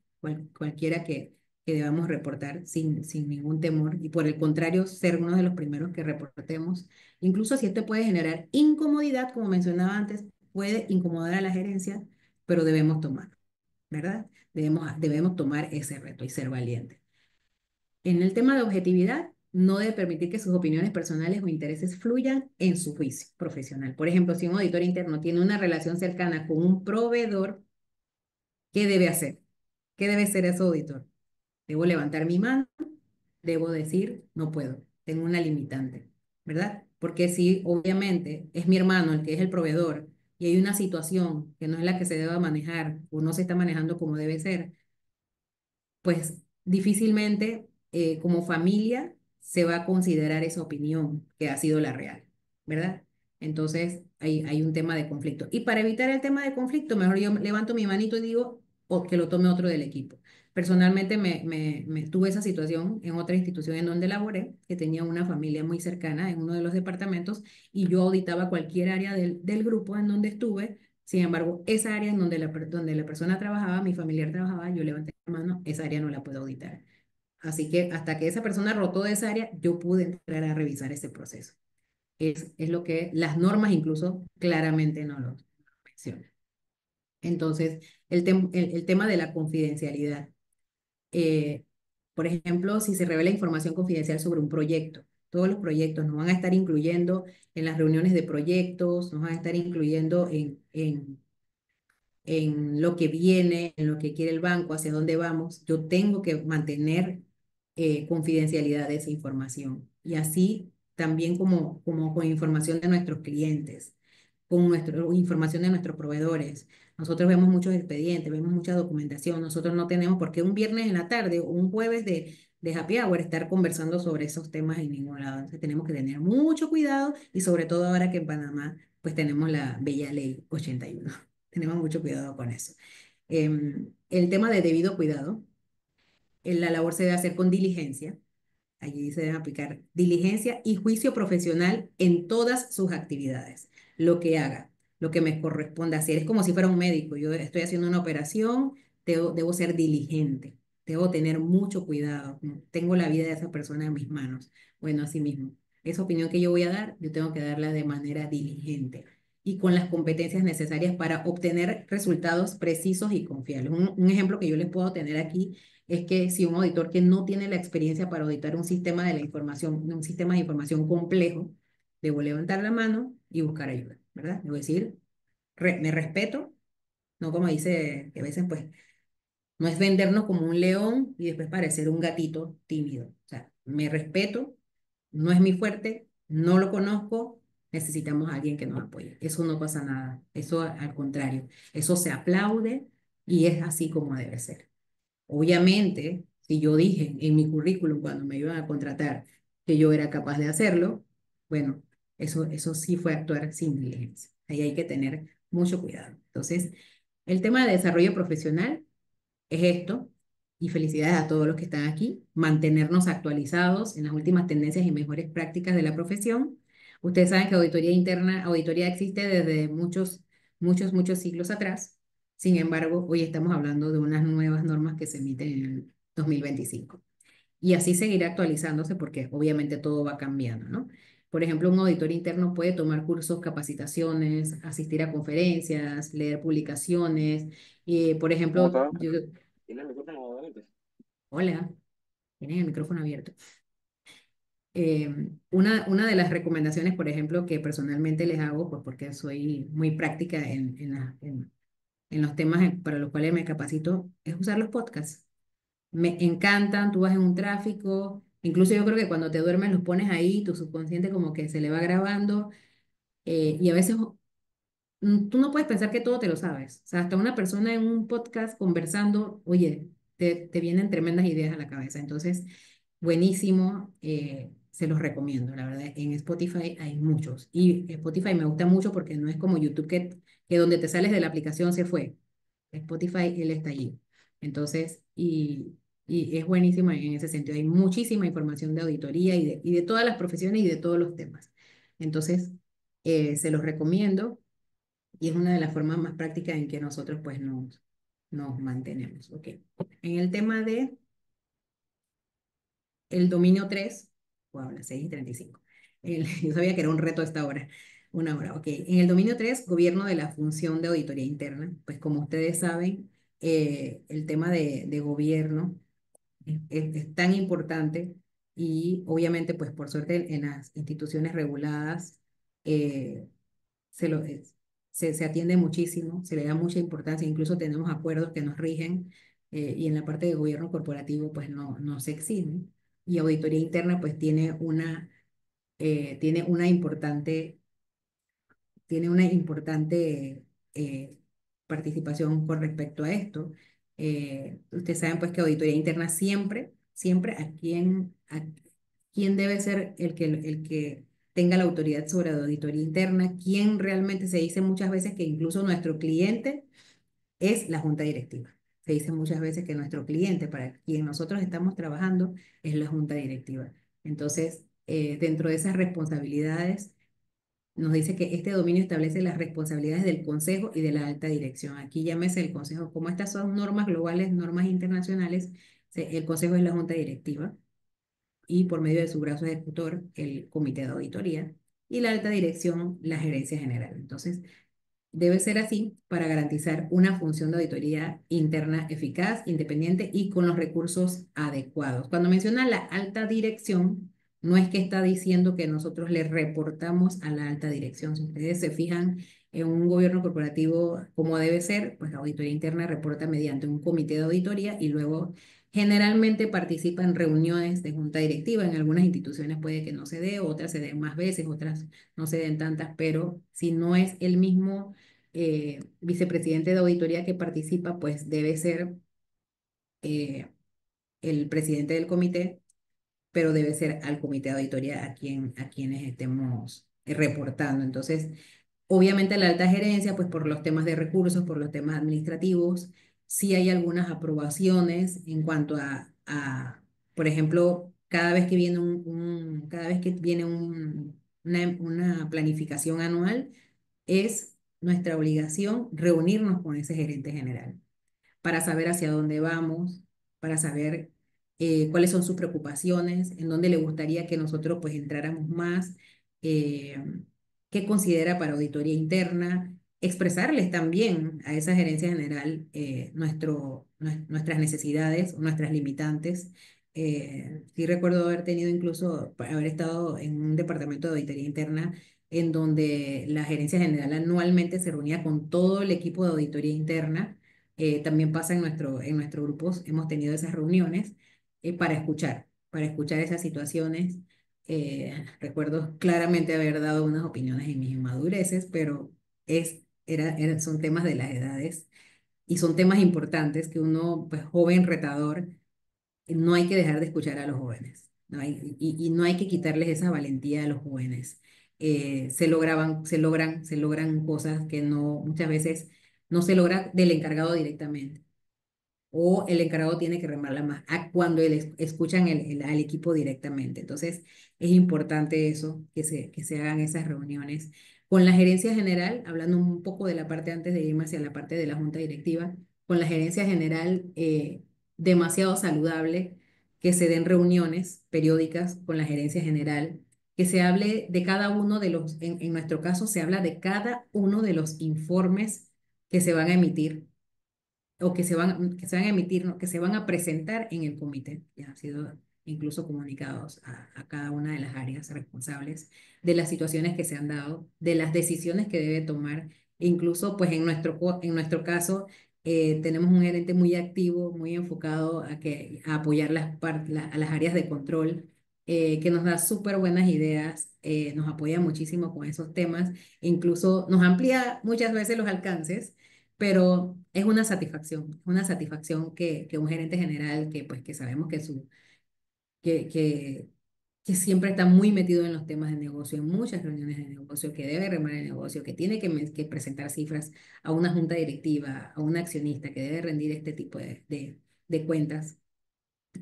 B: cualquiera que debamos reportar sin ningún temor, y por el contrario, ser uno de los primeros que reportemos, incluso si esto puede generar incomodidad, como mencionaba antes, puede incomodar a la gerencia, pero debemos tomar, ¿verdad? Debemos tomar ese reto y ser valientes. En el tema de objetividad, no debe permitir que sus opiniones personales o intereses fluyan en su juicio profesional. Por ejemplo, si un auditor interno tiene una relación cercana con un proveedor, ¿qué debe hacer? ¿Qué debe ser ese auditor? ¿Debo levantar mi mano? ¿Debo decir, no puedo, tengo una limitante, ¿verdad? Porque si obviamente es mi hermano el que es el proveedor y hay una situación que no es la que se deba manejar o no se está manejando como debe ser, pues difícilmente como familia se va a considerar esa opinión que ha sido la real, ¿verdad? Entonces hay un tema de conflicto. Y para evitar el tema de conflicto, mejor yo levanto mi manito y digo o que lo tome otro del equipo. Personalmente me tuve esa situación en otra institución en donde laboré, que tenía una familia muy cercana en uno de los departamentos y yo auditaba cualquier área del grupo en donde estuve. Sin embargo, esa área en donde la persona trabajaba, mi familiar trabajaba, yo levanté la mano, esa área no la puedo auditar. Así que hasta que esa persona rotó de esa área, yo pude entrar a revisar ese proceso. Es lo que las normas incluso claramente no lo mencionan. Entonces, el tema de la confidencialidad. Eh, por ejemplo, si se revela información confidencial sobre un proyecto, todos los proyectos nos van a estar incluyendo en las reuniones de proyectos, nos van a estar incluyendo en lo que viene, en lo que quiere el banco, hacia dónde vamos, yo tengo que mantener confidencialidad de esa información. Y así también como con información de nuestros clientes, con información de nuestros proveedores. Nosotros vemos muchos expedientes, vemos mucha documentación. Nosotros no tenemos por qué un viernes en la tarde o un jueves de happy hour estar conversando sobre esos temas en ningún lado. Entonces tenemos que tener mucho cuidado y sobre todo ahora que en Panamá pues tenemos la bella ley 81. Tenemos mucho cuidado con eso. El tema de debido cuidado, la labor se debe hacer con diligencia. Allí se debe aplicar diligencia y juicio profesional en todas sus actividades. Lo que haga, lo que me corresponda hacer. Es como si fuera un médico. Yo estoy haciendo una operación, debo ser diligente, debo tener mucho cuidado. Tengo la vida de esa persona en mis manos. Bueno, así mismo. Esa opinión que yo voy a dar, yo tengo que darla de manera diligente y con las competencias necesarias para obtener resultados precisos y confiables. Un ejemplo que yo les puedo tener aquí es que si un auditor que no tiene la experiencia para auditar un sistema de la información, un sistema de información complejo, debo levantar la mano y buscar ayuda, ¿verdad? Debo decir, me respeto, no como dice que a veces pues no es vendernos como un león y después parecer un gatito tímido. O sea, me respeto, no es mi fuerte, no lo conozco, necesitamos a alguien que nos apoye. Eso no pasa nada, eso al contrario, eso se aplaude y es así como debe ser. Obviamente, si yo dije en mi currículum cuando me iban a contratar que yo era capaz de hacerlo, bueno, eso sí fue actuar sin diligencia. Ahí hay que tener mucho cuidado. Entonces, el tema de desarrollo profesional es esto, y felicidades a todos los que están aquí, mantenernos actualizados en las últimas tendencias y mejores prácticas de la profesión. Ustedes saben que auditoría interna, auditoría existe desde muchos siglos atrás. Sin embargo, hoy estamos hablando de unas nuevas normas que se emiten en el 2025. Y así seguirá actualizándose porque obviamente todo va cambiando, ¿no? Por ejemplo, un auditor interno puede tomar cursos, capacitaciones, asistir a conferencias, leer publicaciones. Por
C: ¿Cómo
B: ejemplo,
C: estás? ¿Tienes el micrófono delante?
B: hola, tienen el micrófono abierto. Una de las recomendaciones, por ejemplo, que personalmente les hago, pues porque soy muy práctica en los temas para los cuales me capacito, es usar los podcasts. Me encantan, tú vas en un tráfico, incluso yo creo que cuando te duermes los pones ahí, tu subconsciente como que se le va grabando y a veces tú no puedes pensar que todo te lo sabes. O sea, hasta una persona en un podcast conversando, oye, te vienen tremendas ideas a la cabeza. Entonces, buenísimo, se los recomiendo, la verdad. En Spotify hay muchos. Y Spotify me gusta mucho porque no es como YouTube que donde te sales de la aplicación se fue. Spotify, él está allí. Entonces, y es buenísimo en ese sentido. Hay muchísima información de auditoría y de todas las profesiones y de todos los temas. Entonces, se los recomiendo. y es una de las formas más prácticas en que nosotros pues nos mantenemos. Ok. En el tema de el dominio 3, wow, las 6:35. Yo sabía que era un reto a esta hora, una hora, ok. En el dominio 3, gobierno de la función de auditoría interna, pues como ustedes saben, el tema de gobierno es tan importante y obviamente, pues por suerte en las instituciones reguladas eh, se, lo, se atiende muchísimo, se le da mucha importancia, incluso tenemos acuerdos que nos rigen y en la parte de gobierno corporativo pues no se exigen. Y auditoría interna pues tiene una importante eh, participación con respecto a esto. Ustedes saben pues que auditoría interna siempre a quién debe ser el que tenga la autoridad sobre la auditoría interna, quién realmente se dice muchas veces que incluso nuestro cliente es la junta directiva. Se dice muchas veces que nuestro cliente, para quien nosotros estamos trabajando, es la junta directiva. Entonces, dentro de esas responsabilidades, nos dice que este dominio establece las responsabilidades del consejo y de la alta dirección. Aquí llámese el consejo, como estas son normas globales, normas internacionales, el consejo es la junta directiva y por medio de su brazo ejecutor, el comité de auditoría y la alta dirección, la gerencia general. Entonces, debe ser así para garantizar una función de auditoría interna eficaz, independiente y con los recursos adecuados. Cuando menciona la alta dirección, no es que está diciendo que nosotros le reportamos a la alta dirección. Si ustedes se fijan en un gobierno corporativo como debe ser, pues la auditoría interna reporta mediante un comité de auditoría y luego generalmente participa en reuniones de junta directiva. En algunas instituciones puede que no se dé, otras se den más veces, otras no se den tantas, pero si no es el mismo vicepresidente de auditoría que participa, pues debe ser eh, el presidente del comité, pero debe ser al comité de auditoría a quienes estemos reportando. Entonces, obviamente la alta gerencia, pues por los temas de recursos, por los temas administrativos, sí hay algunas aprobaciones en cuanto por ejemplo, cada vez que viene una planificación anual, es nuestra obligación reunirnos con ese gerente general para saber hacia dónde vamos, para saber cuáles son sus preocupaciones, en dónde le gustaría que nosotros pues entráramos más, eh, qué considera para auditoría interna, expresarles también a esa gerencia general nuestras necesidades, nuestras limitantes. Sí recuerdo haber tenido incluso, haber estado en un departamento de auditoría interna en donde la gerencia general anualmente se reunía con todo el equipo de auditoría interna. También pasa en nuestro grupo, hemos tenido esas reuniones para escuchar esas situaciones. Recuerdo claramente haber dado unas opiniones en mis inmadureces, pero son temas de las edades y son temas importantes que uno, pues joven, retador, no hay que dejar de escuchar a los jóvenes, y no hay que quitarles esa valentía a los jóvenes. Se logran cosas que muchas veces no se logra del encargado directamente o el encargado tiene que remarla más cuando escuchan al equipo directamente. Entonces, es importante eso, que se hagan esas reuniones. Con la gerencia general, hablando un poco de la parte antes de irme hacia la parte de la junta directiva, con la gerencia general, demasiado saludable que se den reuniones periódicas con la gerencia general, que se hable de cada uno en nuestro caso, se habla de cada uno de los informes que se van a emitir o que se van a emitir, ¿no? Que se van a presentar en el comité, ya han sido incluso comunicados a cada una de las áreas responsables de las situaciones que se han dado, de las decisiones que debe tomar. Incluso, pues en nuestro caso, tenemos un gerente muy activo, muy enfocado a apoyar a las áreas de control, que nos da súper buenas ideas, nos apoya muchísimo con esos temas, incluso nos amplía muchas veces los alcances, pero es una satisfacción que un gerente general que sabemos que, que, que siempre está muy metido en los temas de negocio, en muchas reuniones de negocio, que debe remar el negocio, que tiene que presentar cifras a una junta directiva, a un accionista, que debe rendir este tipo de cuentas,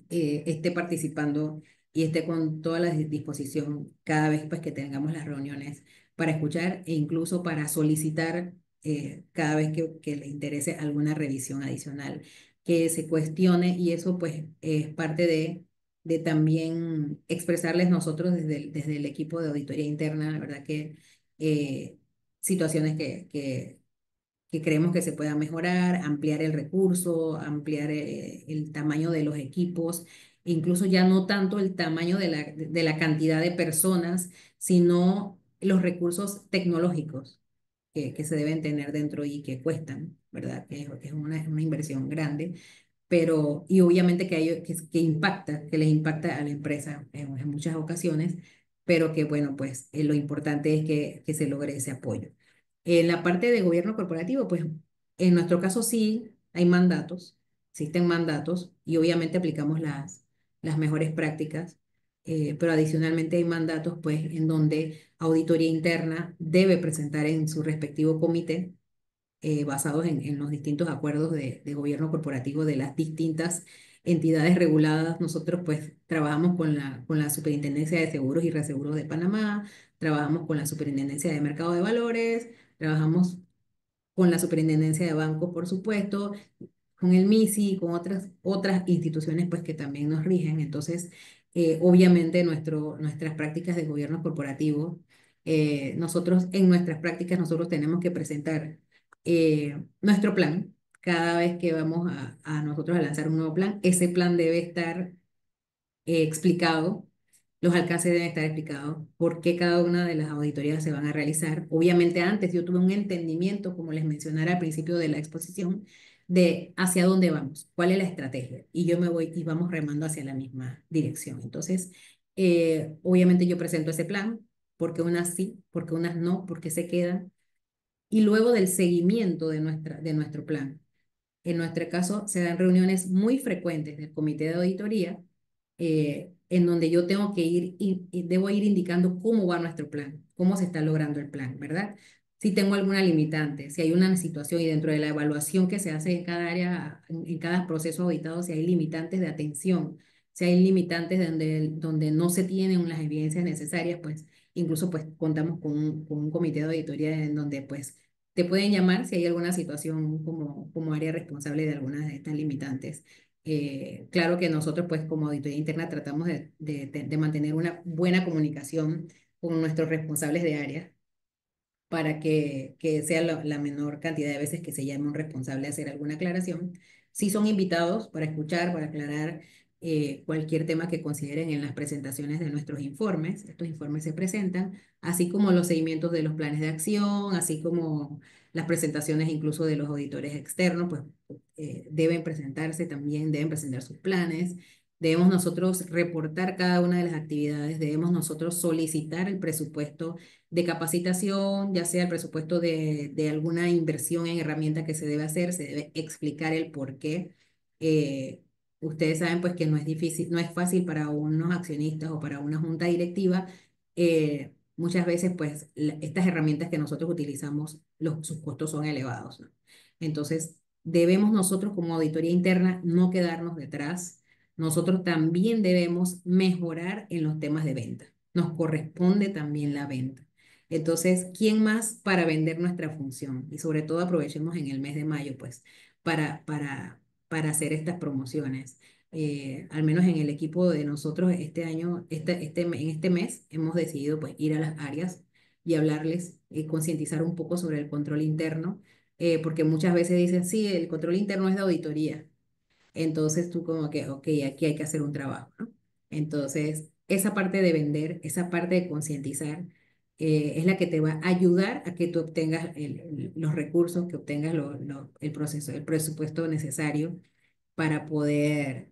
B: esté participando y esté con toda la disposición cada vez pues, que tengamos las reuniones para escuchar e incluso para solicitar cada vez que le interese alguna revisión adicional, que se cuestione y eso pues es parte de también expresarles nosotros desde el equipo de auditoría interna, la verdad que situaciones que creemos que se puedan mejorar, ampliar el recurso, ampliar el tamaño de los equipos, incluso ya no tanto el tamaño de la cantidad de personas, sino los recursos tecnológicos que se deben tener dentro y que cuestan, ¿verdad? Que es una inversión grande, pero, y obviamente que impacta, que les impacta a la empresa en muchas ocasiones, pero que bueno, pues lo importante es que se logre ese apoyo. En la parte de gobierno corporativo, pues en nuestro caso sí hay mandatos, existen mandatos y obviamente aplicamos las mejores prácticas, pero adicionalmente hay mandatos pues en donde auditoría interna debe presentar en su respectivo comité basados en los distintos acuerdos de gobierno corporativo de las distintas entidades reguladas. Nosotros pues trabajamos con la Superintendencia de Seguros y Reaseguros de Panamá, trabajamos con la Superintendencia de Mercado de Valores, trabajamos con la Superintendencia de Bancos, por supuesto, con el MISI, con otras instituciones pues que también nos rigen. Entonces, obviamente nuestras prácticas de gobierno corporativo, nosotros en nuestras prácticas nosotros tenemos que presentar nuestro plan. Cada vez que vamos a nosotros a lanzar un nuevo plan, ese plan debe estar explicado, los alcances deben estar explicados, por qué cada una de las auditorías se van a realizar. Obviamente antes yo tuve un entendimiento, como les mencionara al principio de la exposición, de hacia dónde vamos, cuál es la estrategia, y yo me voy y vamos remando hacia la misma dirección. Entonces, obviamente yo presento ese plan, porque unas sí, porque unas no, porque se quedan, y luego del seguimiento de nuestro plan. En nuestro caso, se dan reuniones muy frecuentes del comité de auditoría, en donde yo tengo que y debo ir indicando cómo va nuestro plan, cómo se está logrando el plan, ¿verdad? Si tengo alguna limitante, si hay una situación y dentro de la evaluación que se hace en cada área, en cada proceso auditado, si hay limitantes de atención, si hay limitantes donde no se tienen las evidencias necesarias, pues incluso pues contamos con un comité de auditoría en donde pues te pueden llamar si hay alguna situación como área responsable de algunas de estas limitantes. Claro que nosotros, pues, como auditoría interna, tratamos de mantener una buena comunicación con nuestros responsables de área para que sea la menor cantidad de veces que se llame un responsable a hacer alguna aclaración. Sí son invitados para escuchar, para aclarar cualquier tema que consideren en las presentaciones de nuestros informes. Estos informes se presentan, así como los seguimientos de los planes de acción, así como las presentaciones incluso de los auditores externos, pues deben presentarse también, deben presentar sus planes. Debemos nosotros reportar cada una de las actividades, debemos nosotros solicitar el presupuesto de capacitación, ya sea el presupuesto de alguna inversión en herramienta que se debe hacer, se debe explicar el por qué. Eh, Ustedes saben pues que no es difícil, no es fácil para unos accionistas o para una junta directiva. Muchas veces pues estas herramientas que nosotros utilizamos, sus costos son elevados, ¿no? Entonces, debemos nosotros como auditoría interna no quedarnos detrás. Nosotros también debemos mejorar en los temas de venta. Nos corresponde también la venta. Entonces, ¿quién más para vender nuestra función? Y sobre todo aprovechemos en el mes de mayo, pues, para, para, para hacer estas promociones. Al menos en el equipo de nosotros este año, en este mes, hemos decidido pues ir a las áreas y hablarles, concientizar un poco sobre el control interno, porque muchas veces dicen, sí, el control interno es de auditoría. Entonces tú como que, ok, aquí hay que hacer un trabajo, ¿no? Entonces, esa parte de vender, esa parte de concientizar, es la que te va a ayudar a que tú obtengas los recursos, que obtengas el proceso, el presupuesto necesario para poder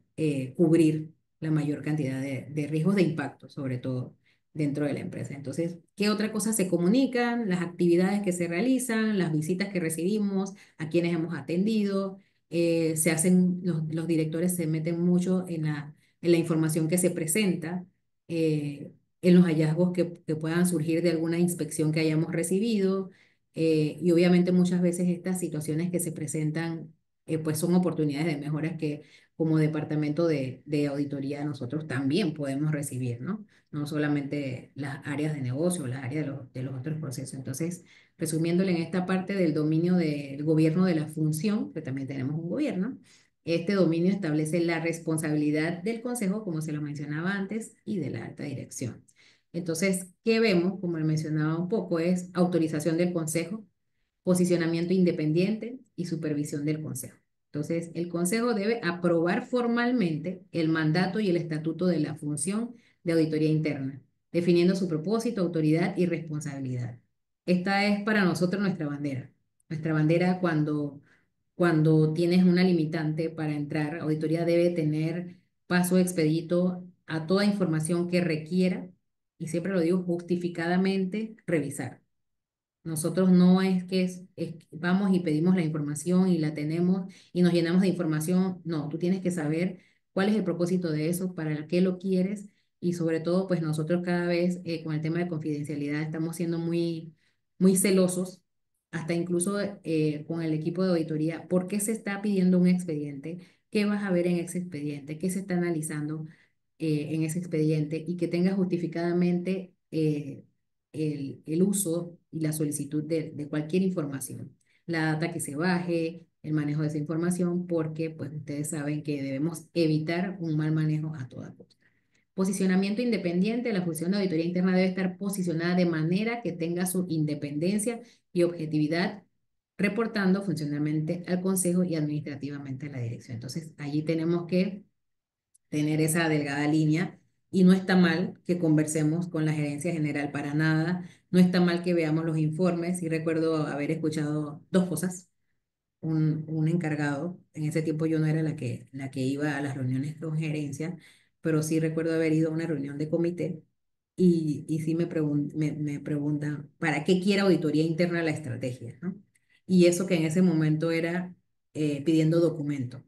B: cubrir la mayor cantidad de riesgos de impacto, sobre todo dentro de la empresa. Entonces, ¿qué otra cosa se comunican? Las actividades que se realizan, las visitas que recibimos, a quienes hemos atendido. Se hacen, los directores se meten mucho en la información que se presenta, eh, en los hallazgos que puedan surgir de alguna inspección que hayamos recibido. Y obviamente muchas veces estas situaciones que se presentan pues son oportunidades de mejoras que como departamento de auditoría nosotros también podemos recibir, ¿no? No solamente las áreas de negocio, las áreas de los otros procesos. Entonces, resumiéndole en esta parte del dominio del gobierno de la función, que también tenemos un gobierno, este dominio establece la responsabilidad del consejo, como se lo mencionaba antes, y de la alta dirección. Entonces, ¿qué vemos? Como le mencionaba un poco, es autorización del consejo, posicionamiento independiente y supervisión del consejo. Entonces, el consejo debe aprobar formalmente el mandato y el estatuto de la función de auditoría interna, definiendo su propósito, autoridad y responsabilidad. Esta es para nosotros nuestra bandera. Nuestra bandera cuando tienes una limitante para entrar, auditoría debe tener paso expedito a toda información que requiera, y siempre lo digo, justificadamente revisar. Nosotros no es que vamos y pedimos la información y la tenemos y nos llenamos de información. No, tú tienes que saber cuál es el propósito de eso, para qué lo quieres, y sobre todo, pues nosotros cada vez con el tema de confidencialidad estamos siendo muy celosos, hasta incluso con el equipo de auditoría. ¿Por qué se está pidiendo un expediente? ¿Qué vas a ver en ese expediente? ¿Qué se está analizando en ese expediente? Y que tenga justificadamente el uso y la solicitud de cualquier información, la data que se baje, el manejo de esa información, porque pues ustedes saben que debemos evitar un mal manejo a toda costa. Posicionamiento independiente. La función de auditoría interna debe estar posicionada de manera que tenga su independencia y objetividad, reportando funcionalmente al consejo y administrativamente a la dirección. Entonces, allí tenemos que tener esa delgada línea, y no está mal que conversemos con la gerencia general para nada, no está mal que veamos los informes, y recuerdo haber escuchado dos cosas. Un encargado, en ese tiempo yo no era la que iba a las reuniones con gerencia, pero sí recuerdo haber ido a una reunión de comité, y sí me preguntan, ¿para qué quiere auditoría interna la estrategia, ¿no? Y eso que en ese momento era pidiendo documento,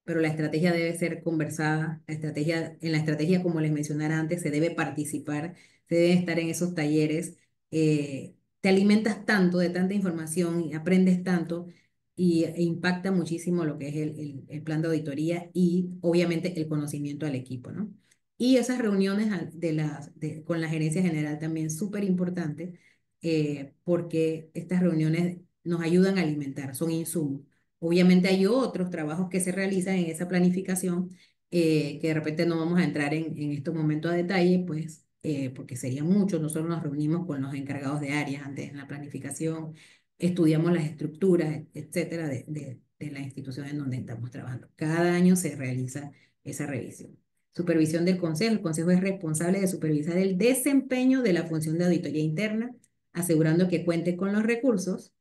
B: pero la estrategia debe ser conversada. En la estrategia, como les mencionara antes, se debe participar, se debe estar en esos talleres. Te alimentas tanto de tanta información y aprendes tanto, e impacta muchísimo lo que es el plan de auditoría y obviamente el conocimiento al equipo, ¿no? Y esas reuniones con la gerencia general también súper importante, porque estas reuniones nos ayudan a alimentar, son insumos. Obviamente hay otros trabajos que se realizan en esa planificación, que de repente no vamos a entrar en estos momentos a detalle, pues porque sería mucho. Nosotros nos reunimos con los encargados de áreas antes en la planificación, estudiamos las estructuras, etcétera, de la institución en donde estamos trabajando. Cada año se realiza esa revisión. Supervisión del consejo. El consejo es responsable de supervisar el desempeño de la función de auditoría interna, asegurando que cuente con los recursos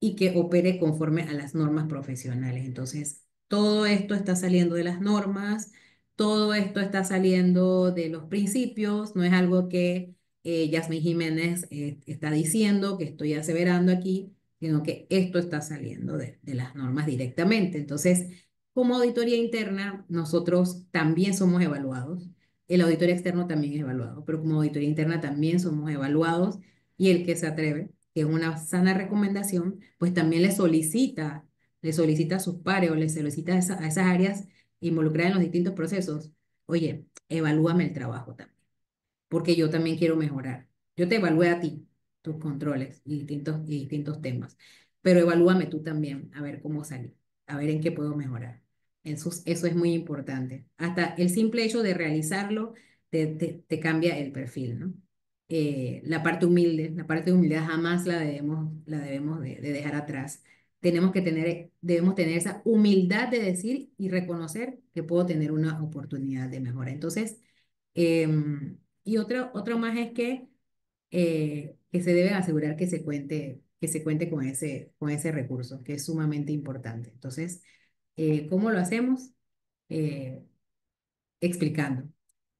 B: y que opere conforme a las normas profesionales. Entonces, todo esto está saliendo de las normas, todo esto está saliendo de los principios, no es algo que Yasmín Jiménez está diciendo, que estoy aseverando aquí, sino que esto está saliendo de las normas directamente. Entonces, como auditoría interna, nosotros también somos evaluados. El auditor externo también es evaluado, pero como auditoría interna también somos evaluados, y el que se atreve, que es una sana recomendación, pues también le solicita a sus pares, o le solicita a esas áreas involucradas en los distintos procesos: oye, evalúame el trabajo también, porque yo también quiero mejorar. Yo te evalué a ti, tus controles y distintos temas, pero evalúame tú también, a ver cómo salí, a ver en qué puedo mejorar. Eso es muy importante. Hasta el simple hecho de realizarlo te cambia el perfil, ¿no? La parte de humildad jamás la debemos de dejar atrás. Debemos tener esa humildad de decir y reconocer que puedo tener una oportunidad de mejora. Entonces, y otro más es que se debe asegurar que se cuente con ese recurso, que es sumamente importante. Entonces, ¿cómo lo hacemos? Eh, Explicando,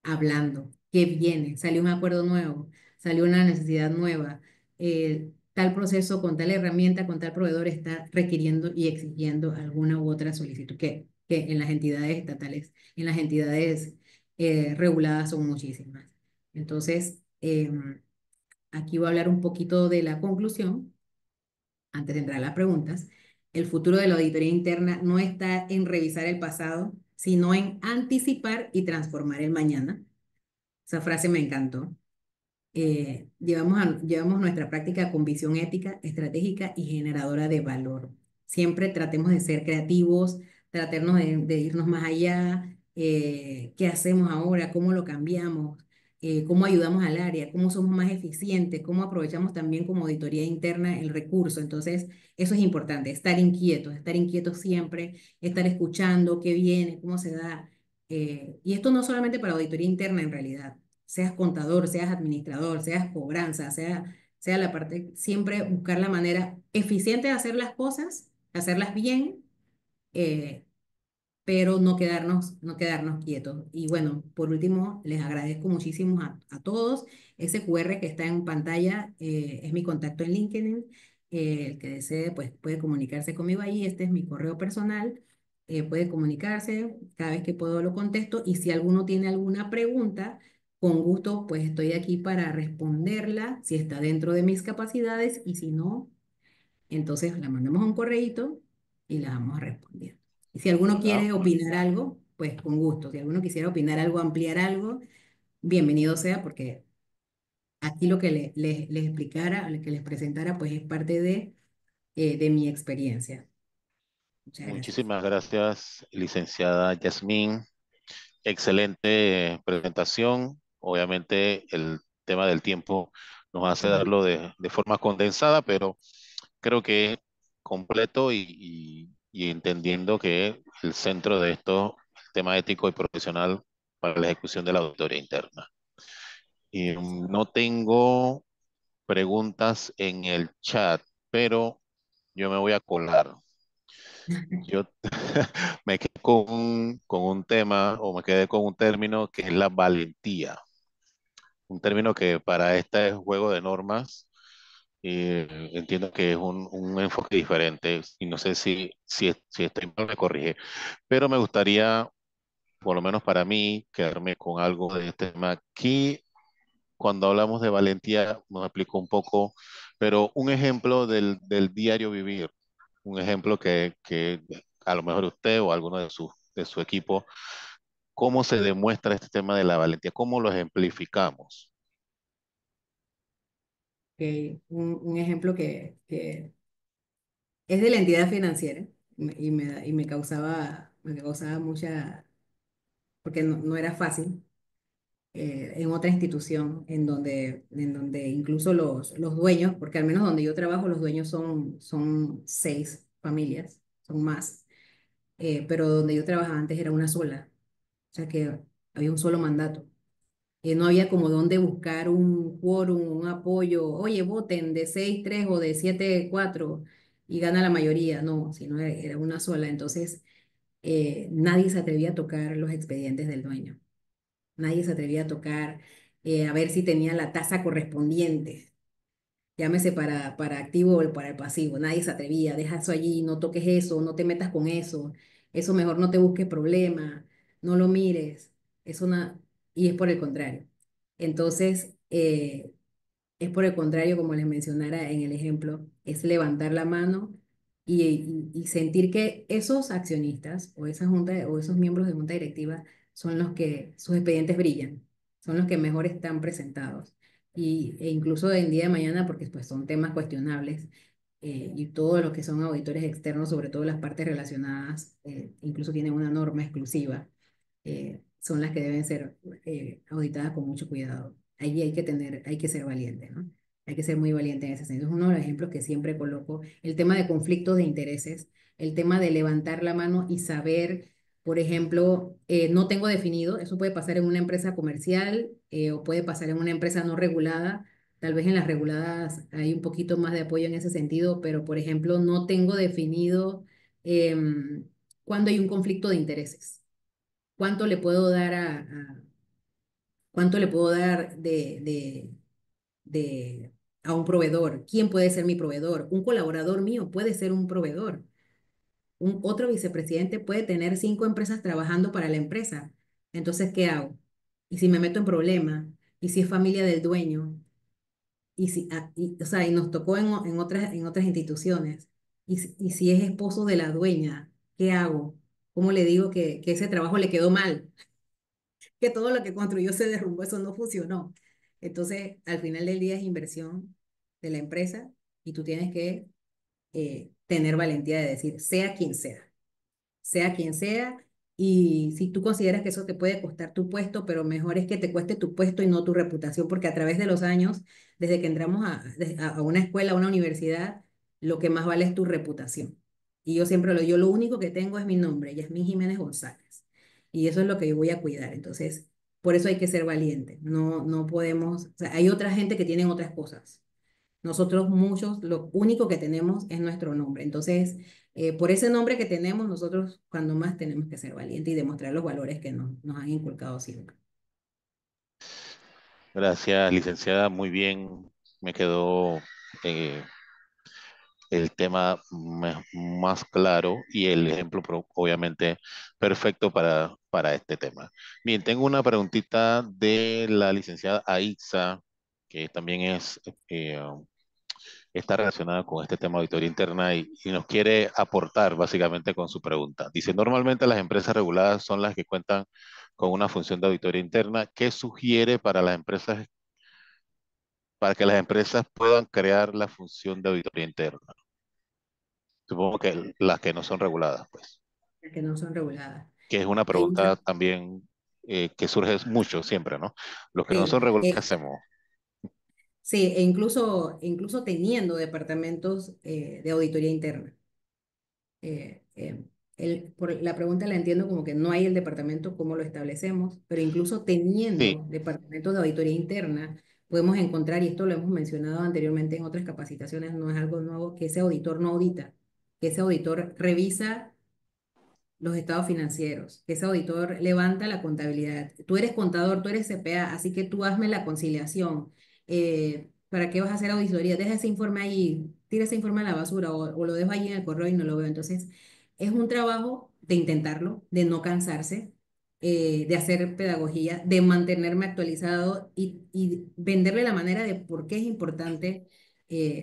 B: hablando, qué viene, salió un acuerdo nuevo, salió una necesidad nueva, tal proceso con tal herramienta, con tal proveedor está requiriendo y exigiendo alguna u otra solicitud, que en las entidades estatales, en las entidades reguladas son muchísimas. Entonces, aquí voy a hablar un poquito de la conclusión, antes de entrar a las preguntas. el futuro de la auditoría interna no está en revisar el pasado, sino en anticipar y transformar el mañana. Esa frase me encantó. Llevamos nuestra práctica con visión ética, estratégica y generadora de valor. Siempre tratemos de ser creativos, tratemos de irnos más allá. ¿Qué hacemos ahora? ¿Cómo lo cambiamos? ¿Cómo ayudamos al área? ¿Cómo somos más eficientes? ¿Cómo aprovechamos también como auditoría interna el recurso? Entonces, eso es importante, estar inquietos siempre, estar escuchando qué viene, cómo se da. Y esto no solamente para auditoría interna en realidad, seas contador, seas administrador, seas cobranza, sea la parte, siempre buscar la manera eficiente de hacer las cosas, hacerlas bien, eh, pero no quedarnos quietos. Y bueno, por último, les agradezco muchísimo a todos. Ese QR que está en pantalla es mi contacto en LinkedIn. El que desee, pues puede comunicarse conmigo ahí. Este es mi correo personal. Puede comunicarse, cada vez que puedo lo contesto. Y si alguno tiene alguna pregunta, con gusto, pues estoy aquí para responderla, si está dentro de mis capacidades, y si no, entonces la mandamos a un correíto y la vamos a responder. Y si alguno
A: Ya,
B: quiere opinar algo, pues con gusto. Si alguno quisiera opinar algo, ampliar algo, bienvenido sea, porque aquí lo que les explicara, lo que les presentara, pues es parte de mi experiencia. Muchas gracias.
A: muchísimas gracias, licenciada Yasmín. Excelente presentación. Obviamente el tema del tiempo nos hace darlo de forma condensada, pero creo que completo y entendiendo que el centro de esto, el tema ético y profesional para la ejecución de la auditoría interna. Y no tengo preguntas en el chat, pero yo me voy a colar. Yo me quedé con un tema o me quedé con un término que es la valentía. Un término que para este juego de normas entiendo que es un enfoque diferente y no sé si estoy mal, me corrige, pero me gustaría, por lo menos para mí, quedarme con algo de este tema. Aquí, cuando hablamos de valentía, nos explicó un poco, pero un ejemplo del diario vivir, un ejemplo que a lo mejor usted o alguno de su equipo, ¿cómo se demuestra este tema de la valentía? ¿Cómo lo ejemplificamos?
B: Un ejemplo que es de la entidad financiera y me causaba mucha, porque no era fácil. En otra institución en donde incluso los dueños, porque al menos donde yo trabajo los dueños son 6 familias, son más, pero donde yo trabajaba antes era una sola, o sea que había un solo mandato. No había como dónde buscar un quórum, un apoyo, oye, voten de 6-3 o de 7-4 y gana la mayoría, no, sino era una sola. Entonces nadie se atrevía a tocar los expedientes del dueño. Nadie se atrevía a tocar, a ver si tenía la tasa correspondiente, llámese para activo o para el pasivo. Nadie se atrevía, deja eso allí, no toques eso, no te metas con eso mejor no te busques problema, no lo mires, es una, y es por el contrario. Entonces, es por el contrario, como les mencionara en el ejemplo, es levantar la mano y sentir que esos accionistas o esa junta o esos miembros de junta directiva son los que sus expedientes brillan, son los que mejor están presentados. E incluso en día de mañana, porque pues son temas cuestionables, y todos los que son auditores externos, sobre todo las partes relacionadas, incluso tienen una norma exclusiva, son las que deben ser auditadas con mucho cuidado. Allí hay que ser valiente, ¿no? Hay que ser muy valiente en ese sentido. Es uno de los ejemplos que siempre coloco. El tema de conflictos de intereses, el tema de levantar la mano y saber, por ejemplo, no tengo definido, eso puede pasar en una empresa comercial o puede pasar en una empresa no regulada. Tal vez en las reguladas hay un poquito más de apoyo en ese sentido, pero por ejemplo, no tengo definido cuándo hay un conflicto de intereses. ¿Cuánto le puedo dar cuánto le puedo dar a un proveedor? ¿Quién puede ser mi proveedor? Un colaborador mío puede ser un proveedor. Otro vicepresidente puede tener 5 empresas trabajando para la empresa. Entonces, ¿qué hago? ¿Y si me meto en problema? ¿Y si es familia del dueño? O sea, y nos tocó en otras instituciones. y si es esposo de la dueña, ¿qué hago? ¿Cómo le digo que ese trabajo le quedó mal? Que todo lo que construyó se derrumbó, eso no funcionó. Entonces, al final del día es inversión de la empresa y tú tienes que tener valentía de decir, sea quien sea, y si tú consideras que eso te puede costar tu puesto, pero mejor es que te cueste tu puesto y no tu reputación, porque a través de los años, desde que entramos a una escuela, a una universidad, lo que más vale es tu reputación. Y yo siempre yo lo único que tengo es mi nombre, Yasmín Jiménez González. Y eso es lo que yo voy a cuidar. Entonces, por eso hay que ser valiente. No podemos, o sea, hay otra gente que tienen otras cosas. Nosotros muchos, lo único que tenemos es nuestro nombre. Entonces, por ese nombre que tenemos, nosotros cuando más tenemos que ser valientes y demostrar los valores que nos han inculcado siempre.
A: Gracias, licenciada. Muy bien. Me quedó eh, el tema más claro y el ejemplo obviamente perfecto para este tema. Bien, tengo una preguntita de la licenciada Aixa, que también eh, está relacionada con este tema de auditoría interna y nos quiere aportar básicamente con su pregunta. Dice, normalmente las empresas reguladas son las que cuentan con una función de auditoría interna. ¿Qué sugiere para las empresas, para que las empresas puedan crear la función de auditoría interna? Supongo que las que no son reguladas, pues.
B: Las que no son reguladas.
A: Que es una
B: Hay
A: pregunta
B: muchas,
A: también que surge mucho siempre, ¿no? Los que no son
B: sí,
A: reguladas, ¿qué hacemos?
B: sí, incluso teniendo departamentos de auditoría interna. eh, eh, la pregunta la entiendo como que no hay el departamento, ¿cómo lo establecemos? Pero incluso
A: Sí,
B: teniendo departamentos de auditoría interna, podemos encontrar, y esto lo hemos mencionado anteriormente en otras capacitaciones, no es algo nuevo, que ese auditor no audita, que ese auditor revisa los estados financieros, que ese auditor levanta la contabilidad. Tú eres contador, tú eres CPA, así que tú hazme la conciliación. ¿Para qué vas a hacer auditoría? Deja ese informe ahí, tira ese informe a la basura o lo dejo ahí en el correo y no lo veo. Entonces, es un trabajo de intentarlo, de no cansarse, de hacer pedagogía, de mantenerme actualizado y venderle la manera de por qué es importante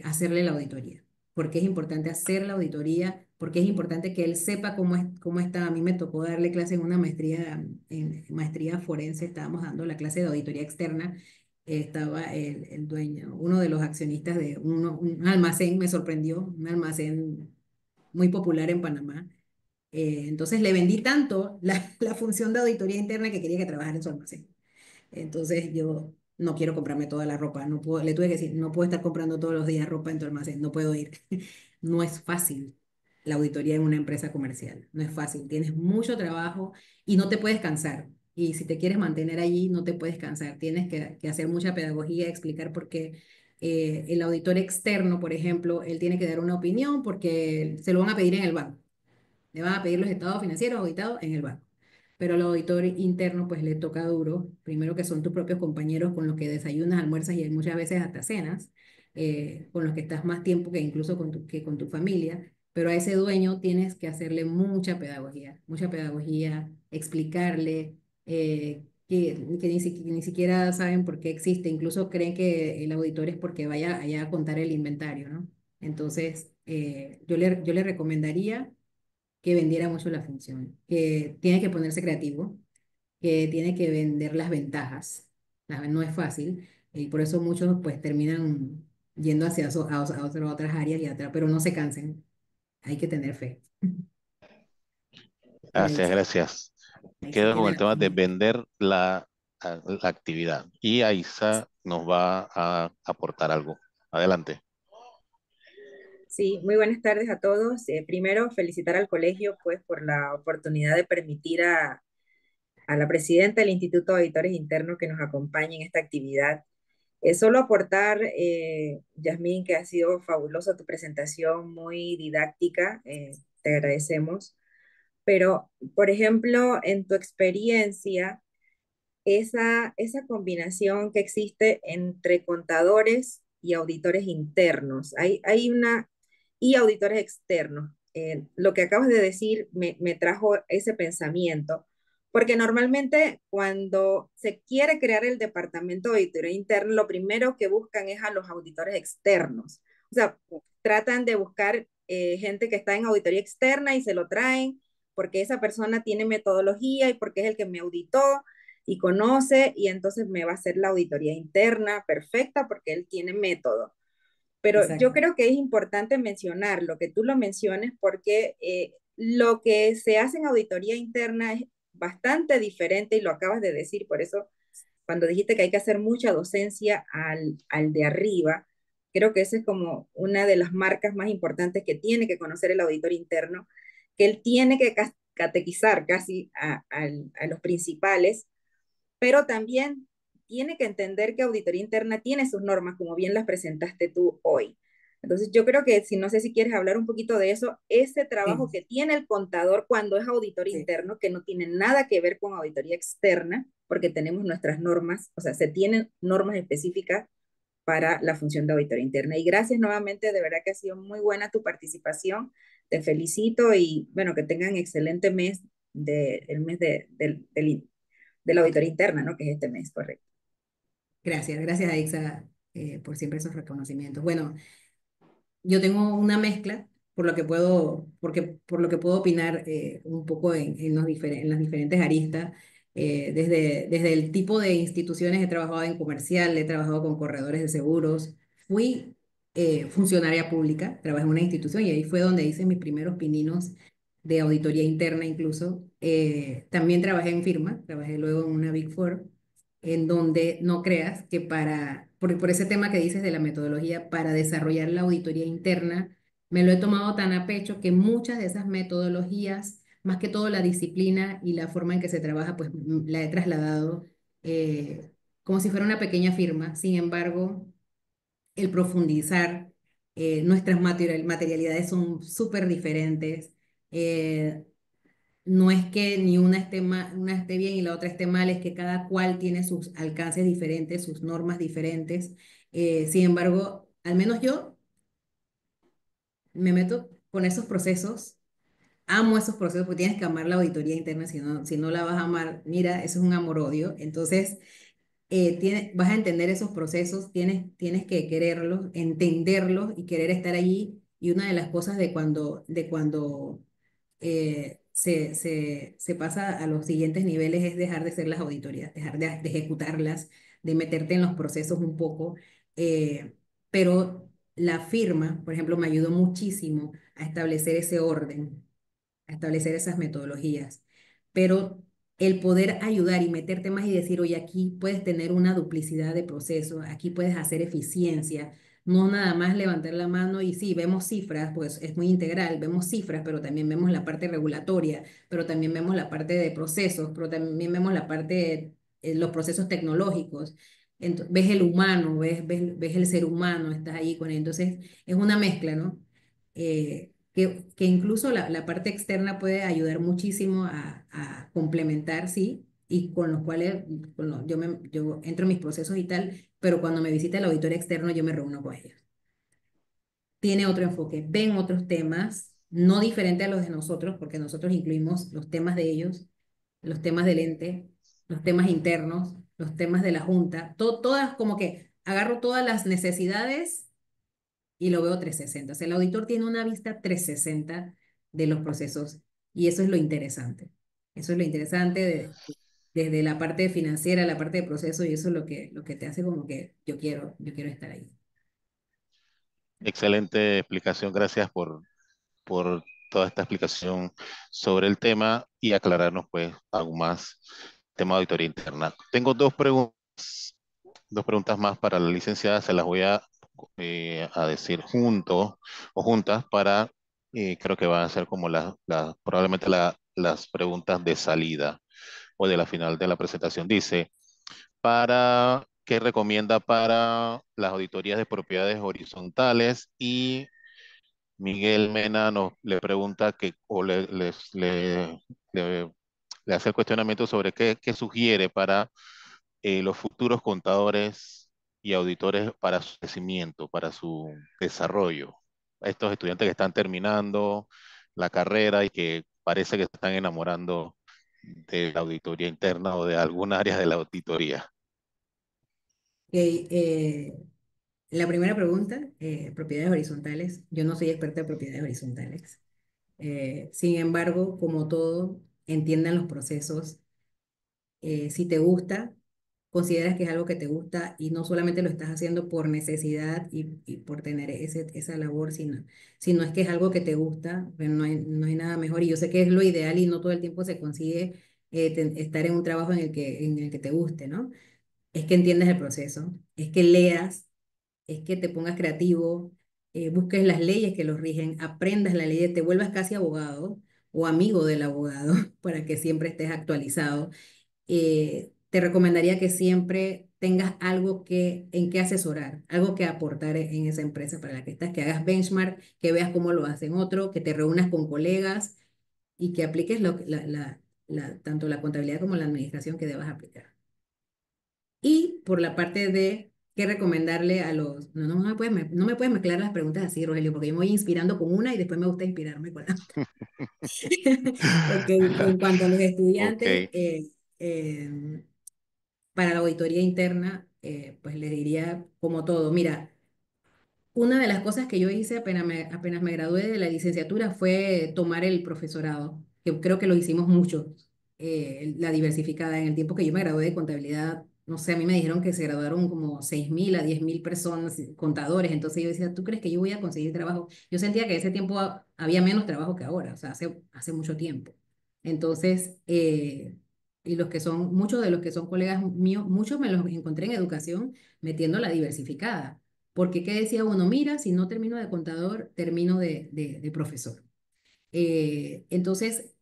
B: hacerle la auditoría, por qué es importante hacer la auditoría, porque es importante que él sepa cómo está. A mí me tocó darle clase en una maestría, en maestría forense, estábamos dando la clase de auditoría externa. Estaba el dueño, uno de los accionistas de un almacén, me sorprendió, un almacén muy popular en Panamá. Entonces le vendí tanto la función de auditoría interna que quería que trabajara en su almacén. Entonces yo no quiero comprarme toda la ropa, no puedo, le tuve que decir, no puedo estar comprando todos los días ropa en tu almacén, no puedo ir. No es fácil la auditoría en una empresa comercial, no es fácil, tienes mucho trabajo y no te puedes cansar. Y si te quieres mantener allí, no te puedes cansar, tienes que hacer mucha pedagogía, explicar por qué el auditor externo, por ejemplo, él tiene que dar una opinión porque se lo van a pedir en el banco. Le van a pedir los estados financieros auditados en el banco. Pero al auditor interno, pues le toca duro. Primero que son tus propios compañeros con los que desayunas, almuerzas y muchas veces hasta cenas, con los que estás más tiempo que incluso que con tu familia. Pero a ese dueño tienes que hacerle mucha pedagogía, explicarle que ni siquiera saben por qué existe. Incluso creen que el auditor es porque vaya allá a contar el inventario, ¿no? Entonces, yo le recomendaría que vendiera mucho la función, que tiene que ponerse creativo, que tiene que vender las ventajas. No es fácil y por eso muchos pues terminan yendo hacia otras áreas y atrás, pero no se cansen, hay que tener fe. Y
A: gracias, gracias.
B: ahí sí
A: Quedo con
B: tiene
A: el
B: la
A: tema de
B: razón.
A: vender la actividad y Aiza nos va a aportar algo. Adelante.
D: Sí, muy buenas tardes a todos. Primero, felicitar al colegio pues por la oportunidad de permitir a la presidenta del Instituto de Auditores Internos que nos acompañe en esta actividad. Solo aportar, Yasmín, que ha sido fabulosa tu presentación, muy didáctica, te agradecemos. Pero, por ejemplo, en tu experiencia, esa combinación que existe entre contadores y auditores internos. Hay una, y auditores externos. Lo que acabas de decir me trajo ese pensamiento, porque normalmente cuando se quiere crear el departamento de auditoría interna, lo primero que buscan es a los auditores externos. O sea, tratan de buscar gente que está en auditoría externa y se lo traen porque esa persona tiene metodología y porque es el que me auditó y conoce y entonces me va a hacer la auditoría interna perfecta porque él tiene método. Pero yo
B: Exacto.
D: creo que es importante mencionar lo que tú lo menciones porque lo que se hace en auditoría interna es bastante diferente y lo acabas de decir, por eso cuando dijiste que hay que hacer mucha docencia al de arriba, creo que esa es como una de las marcas más importantes que tiene que conocer el auditor interno, que él tiene que catequizar casi a los principales, pero también tiene que entender que auditoría interna tiene sus normas, como bien las presentaste tú hoy. Entonces, yo creo que si no sé si quieres hablar un poquito de eso, ese trabajo
B: Sí,
D: que tiene el contador cuando es auditor
B: sí.
D: interno, que no tiene nada que ver con auditoría externa, porque tenemos nuestras normas, o sea, se tienen normas específicas para la función de auditoría interna. Y gracias nuevamente, de verdad que ha sido muy buena tu participación. Te felicito y bueno, que tengan excelente mes el mes de la auditoría interna, ¿no? Que es este mes, correcto.
B: Gracias, gracias Aixa por siempre esos reconocimientos. Bueno, yo tengo una mezcla por lo que puedo opinar un poco en las diferentes aristas. Desde el tipo de instituciones he trabajado en comercial, he trabajado con corredores de seguros, fui funcionaria pública, trabajé en una institución y ahí fue donde hice mis primeros pininos de auditoría interna incluso. También trabajé en firma, trabajé luego en una Big Four en donde no creas que por ese tema que dices de la metodología, para desarrollar la auditoría interna, me lo he tomado tan a pecho que muchas de esas metodologías, más que todo la disciplina y la forma en que se trabaja, pues la he trasladado como si fuera una pequeña firma. Sin embargo, el profundizar, nuestras materialidades son súper diferentes. eh, no es que ni una esté bien y la otra esté mal, es que cada cual tiene sus alcances diferentes, sus normas diferentes. Sin embargo, al menos yo me meto con esos procesos, amo esos procesos porque tienes que amar la auditoría interna, si no la vas a amar, mira, eso es un amor-odio. Entonces, vas a entender esos procesos, tienes que quererlos, entenderlos y querer estar allí. Y una de las cosas de cuando se pasa a los siguientes niveles es dejar de hacer las auditorías, dejar de ejecutarlas, de meterte en los procesos un poco. Pero la firma, por ejemplo, me ayudó muchísimo a establecer ese orden, a establecer esas metodologías. Pero el poder ayudar y meterte más y decir, oye, aquí puedes tener una duplicidad de procesos, aquí puedes hacer eficiencia, no nada más levantar la mano y sí, vemos cifras, pues es muy integral, vemos cifras, pero también vemos la parte regulatoria, pero también vemos la parte de procesos, pero también vemos la parte de los procesos tecnológicos. Ves el humano, ves el ser humano, estás ahí con él. Entonces, es una mezcla, ¿no? Que incluso la parte externa puede ayudar muchísimo a complementar, sí, y con los cuales yo entro en mis procesos y tal, pero cuando me visita el auditor externo yo me reúno con ellos. Tiene otro enfoque, ven otros temas, no diferentes a los de nosotros, porque nosotros incluimos los temas de ellos, los temas del ente, los temas internos, los temas de la junta, todas como que agarro todas las necesidades y lo veo 360. O sea, el auditor tiene una vista 360 de los procesos y eso es lo interesante. Eso es lo interesante desde la parte financiera, la parte de proceso y eso es lo que te hace como que yo quiero estar ahí.
A: Excelente explicación, gracias por toda esta explicación sobre el tema y aclararnos pues aún más el tema de auditoría interna. Tengo dos preguntas más para la licenciada, se las voy a decir juntos o juntas para, creo que van a ser como probablemente las preguntas de salida o de la final de la presentación. Dice, ¿qué recomienda para las auditorías de propiedades horizontales? Y Miguel Mena le pregunta o le- le hace el cuestionamiento sobre qué sugiere para los futuros contadores y auditores para su crecimiento, para su desarrollo. Estos estudiantes que están terminando la carrera y que parece que se están enamorando de la auditoría interna o de alguna área de la auditoría.
B: Ok, La primera pregunta, propiedades horizontales. Yo no soy experta en propiedades horizontales. Sin embargo, como todo, entiendan los procesos. Si te gusta, consideras que es algo que te gusta y no solamente lo estás haciendo por necesidad y por tener esa labor, sino es que es algo que te gusta, pero no hay nada mejor. Y yo sé que es lo ideal y no todo el tiempo se consigue estar en un trabajo en el que te guste, ¿no? Es que entiendas el proceso, es que leas, es que te pongas creativo, busques las leyes que los rigen, aprendas la ley, te vuelvas casi abogado o amigo del abogado para que siempre estés actualizado. Te recomendaría que siempre tengas algo en que asesorar, algo que aportar en esa empresa para la que estás, que hagas benchmark, que veas cómo lo hacen otro, que te reúnas con colegas y que apliques tanto la contabilidad como la administración que debas aplicar. Y por la parte de qué recomendarle a los... No me puedes mezclar las preguntas así, Rogelio, porque yo me voy inspirando con una y después me gusta inspirarme con la... Ok, en cuanto a los
A: Ok,
B: estudiantes, eh, para la auditoría interna, pues les diría como todo, mira, una de las cosas que yo hice apenas me gradué de la licenciatura fue tomar el profesorado, que creo que lo hicimos muchos, la diversificada. En el tiempo que yo me gradué de contabilidad, no sé, a mí me dijeron que se graduaron como 6.000 a 10.000 personas, contadores, entonces yo decía, ¿tú crees que yo voy a conseguir trabajo? Yo sentía que ese tiempo había menos trabajo que ahora, o sea, hace mucho tiempo. Entonces, y muchos de los que son colegas míos, muchos me los encontré en educación metiendo la diversificada. Porque ¿qué decía uno? Mira, si no termino de contador, termino de profesor. Entonces,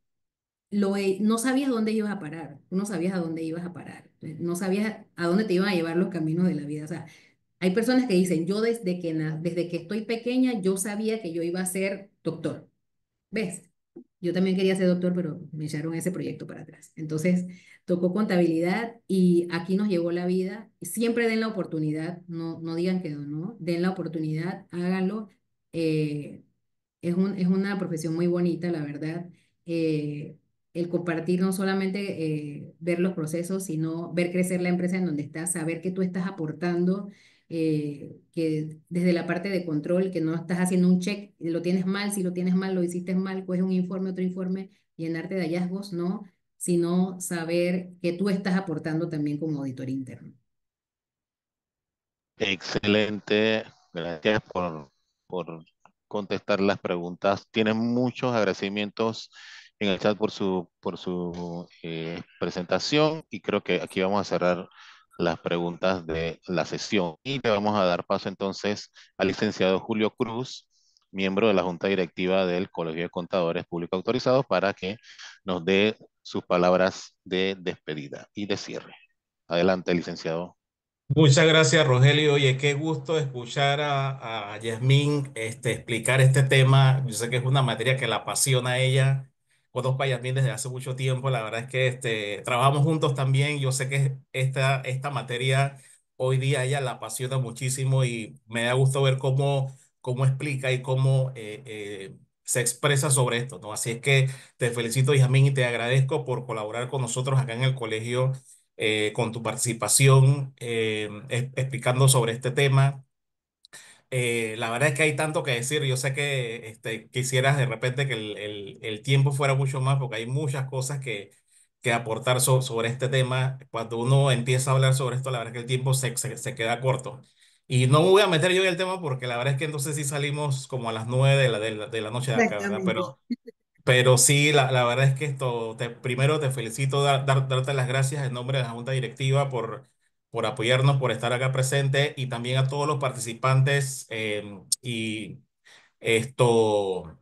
B: no sabías dónde ibas a parar, no sabías a dónde ibas a parar, no sabías a dónde te iban a llevar los caminos de la vida. O sea, hay personas que dicen, yo desde que estoy pequeña, yo sabía que yo iba a ser doctor. ¿Ves? Yo también quería ser doctor, pero me echaron ese proyecto para atrás. Entonces, tocó contabilidad y aquí nos llegó la vida. Siempre den la oportunidad, no digan que no, den la oportunidad, háganlo. Eh, es una profesión muy bonita, la verdad. Eh, el compartir, no solamente ver los procesos, sino ver crecer la empresa en donde estás, saber que tú estás aportando, que desde la parte de control, que no estás haciendo un check, lo tienes mal, si lo tienes mal, lo hiciste mal, coges un informe, otro informe, llenarte de hallazgos, no, sino saber que tú estás aportando también como auditor interno.
A: excelente. Gracias por contestar las preguntas. Tienen muchos agradecimientos en el chat por su presentación y creo que aquí vamos a cerrar las preguntas de la sesión. Y le vamos a dar paso entonces al licenciado Julio Cruz, miembro de la Junta Directiva del Colegio de Contadores Públicos Autorizados, para que nos dé sus palabras de despedida y de cierre. Adelante, licenciado.
E: Muchas gracias, Rogelio. Oye, qué gusto escuchar a Yasmín explicar este tema. Yo sé que es una materia que la apasiona a ella. Conozco a Yasmín desde hace mucho tiempo. La verdad es que trabajamos juntos también. Yo sé que esta materia hoy día a ella la apasiona muchísimo y me da gusto ver cómo explica y cómo se expresa sobre esto, ¿no? Así es que te felicito, Yasmín, y te agradezco por colaborar con nosotros acá en el colegio con tu participación explicando sobre este tema. La verdad es que hay tanto que decir. Yo sé que quisieras de repente que el tiempo fuera mucho más porque hay muchas cosas que aportar sobre este tema. Cuando uno empieza a hablar sobre esto, la verdad es que el tiempo se queda corto. Y no me voy a meter yo en el tema porque la verdad es que entonces sí salimos como a las 9 de la noche de acá, ¿verdad?
B: Exactamente.
E: Pero sí, la verdad es que primero te felicito, darte las gracias en nombre de la Junta Directiva por apoyarnos, por estar acá presente y también a todos los participantes y esto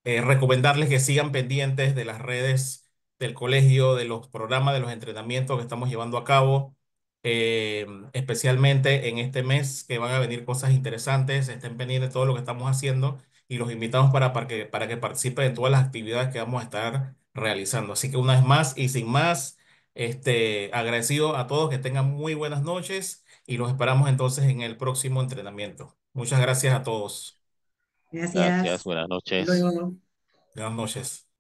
E: recomendarles que sigan pendientes de las redes del colegio, de los programas, de los entrenamientos que estamos llevando a cabo, especialmente en este mes que van a venir cosas interesantes, estén pendientes de todo lo que estamos haciendo y los invitamos para que participen en todas las actividades que vamos a estar realizando. Así que una vez más y sin más, agradecido a todos, que tengan muy buenas noches y los esperamos entonces en el próximo entrenamiento. Muchas gracias a todos.
A: Gracias,
B: Gracias.
A: buenas
B: Hasta
A: noches.
B: luego.
E: Buenas noches.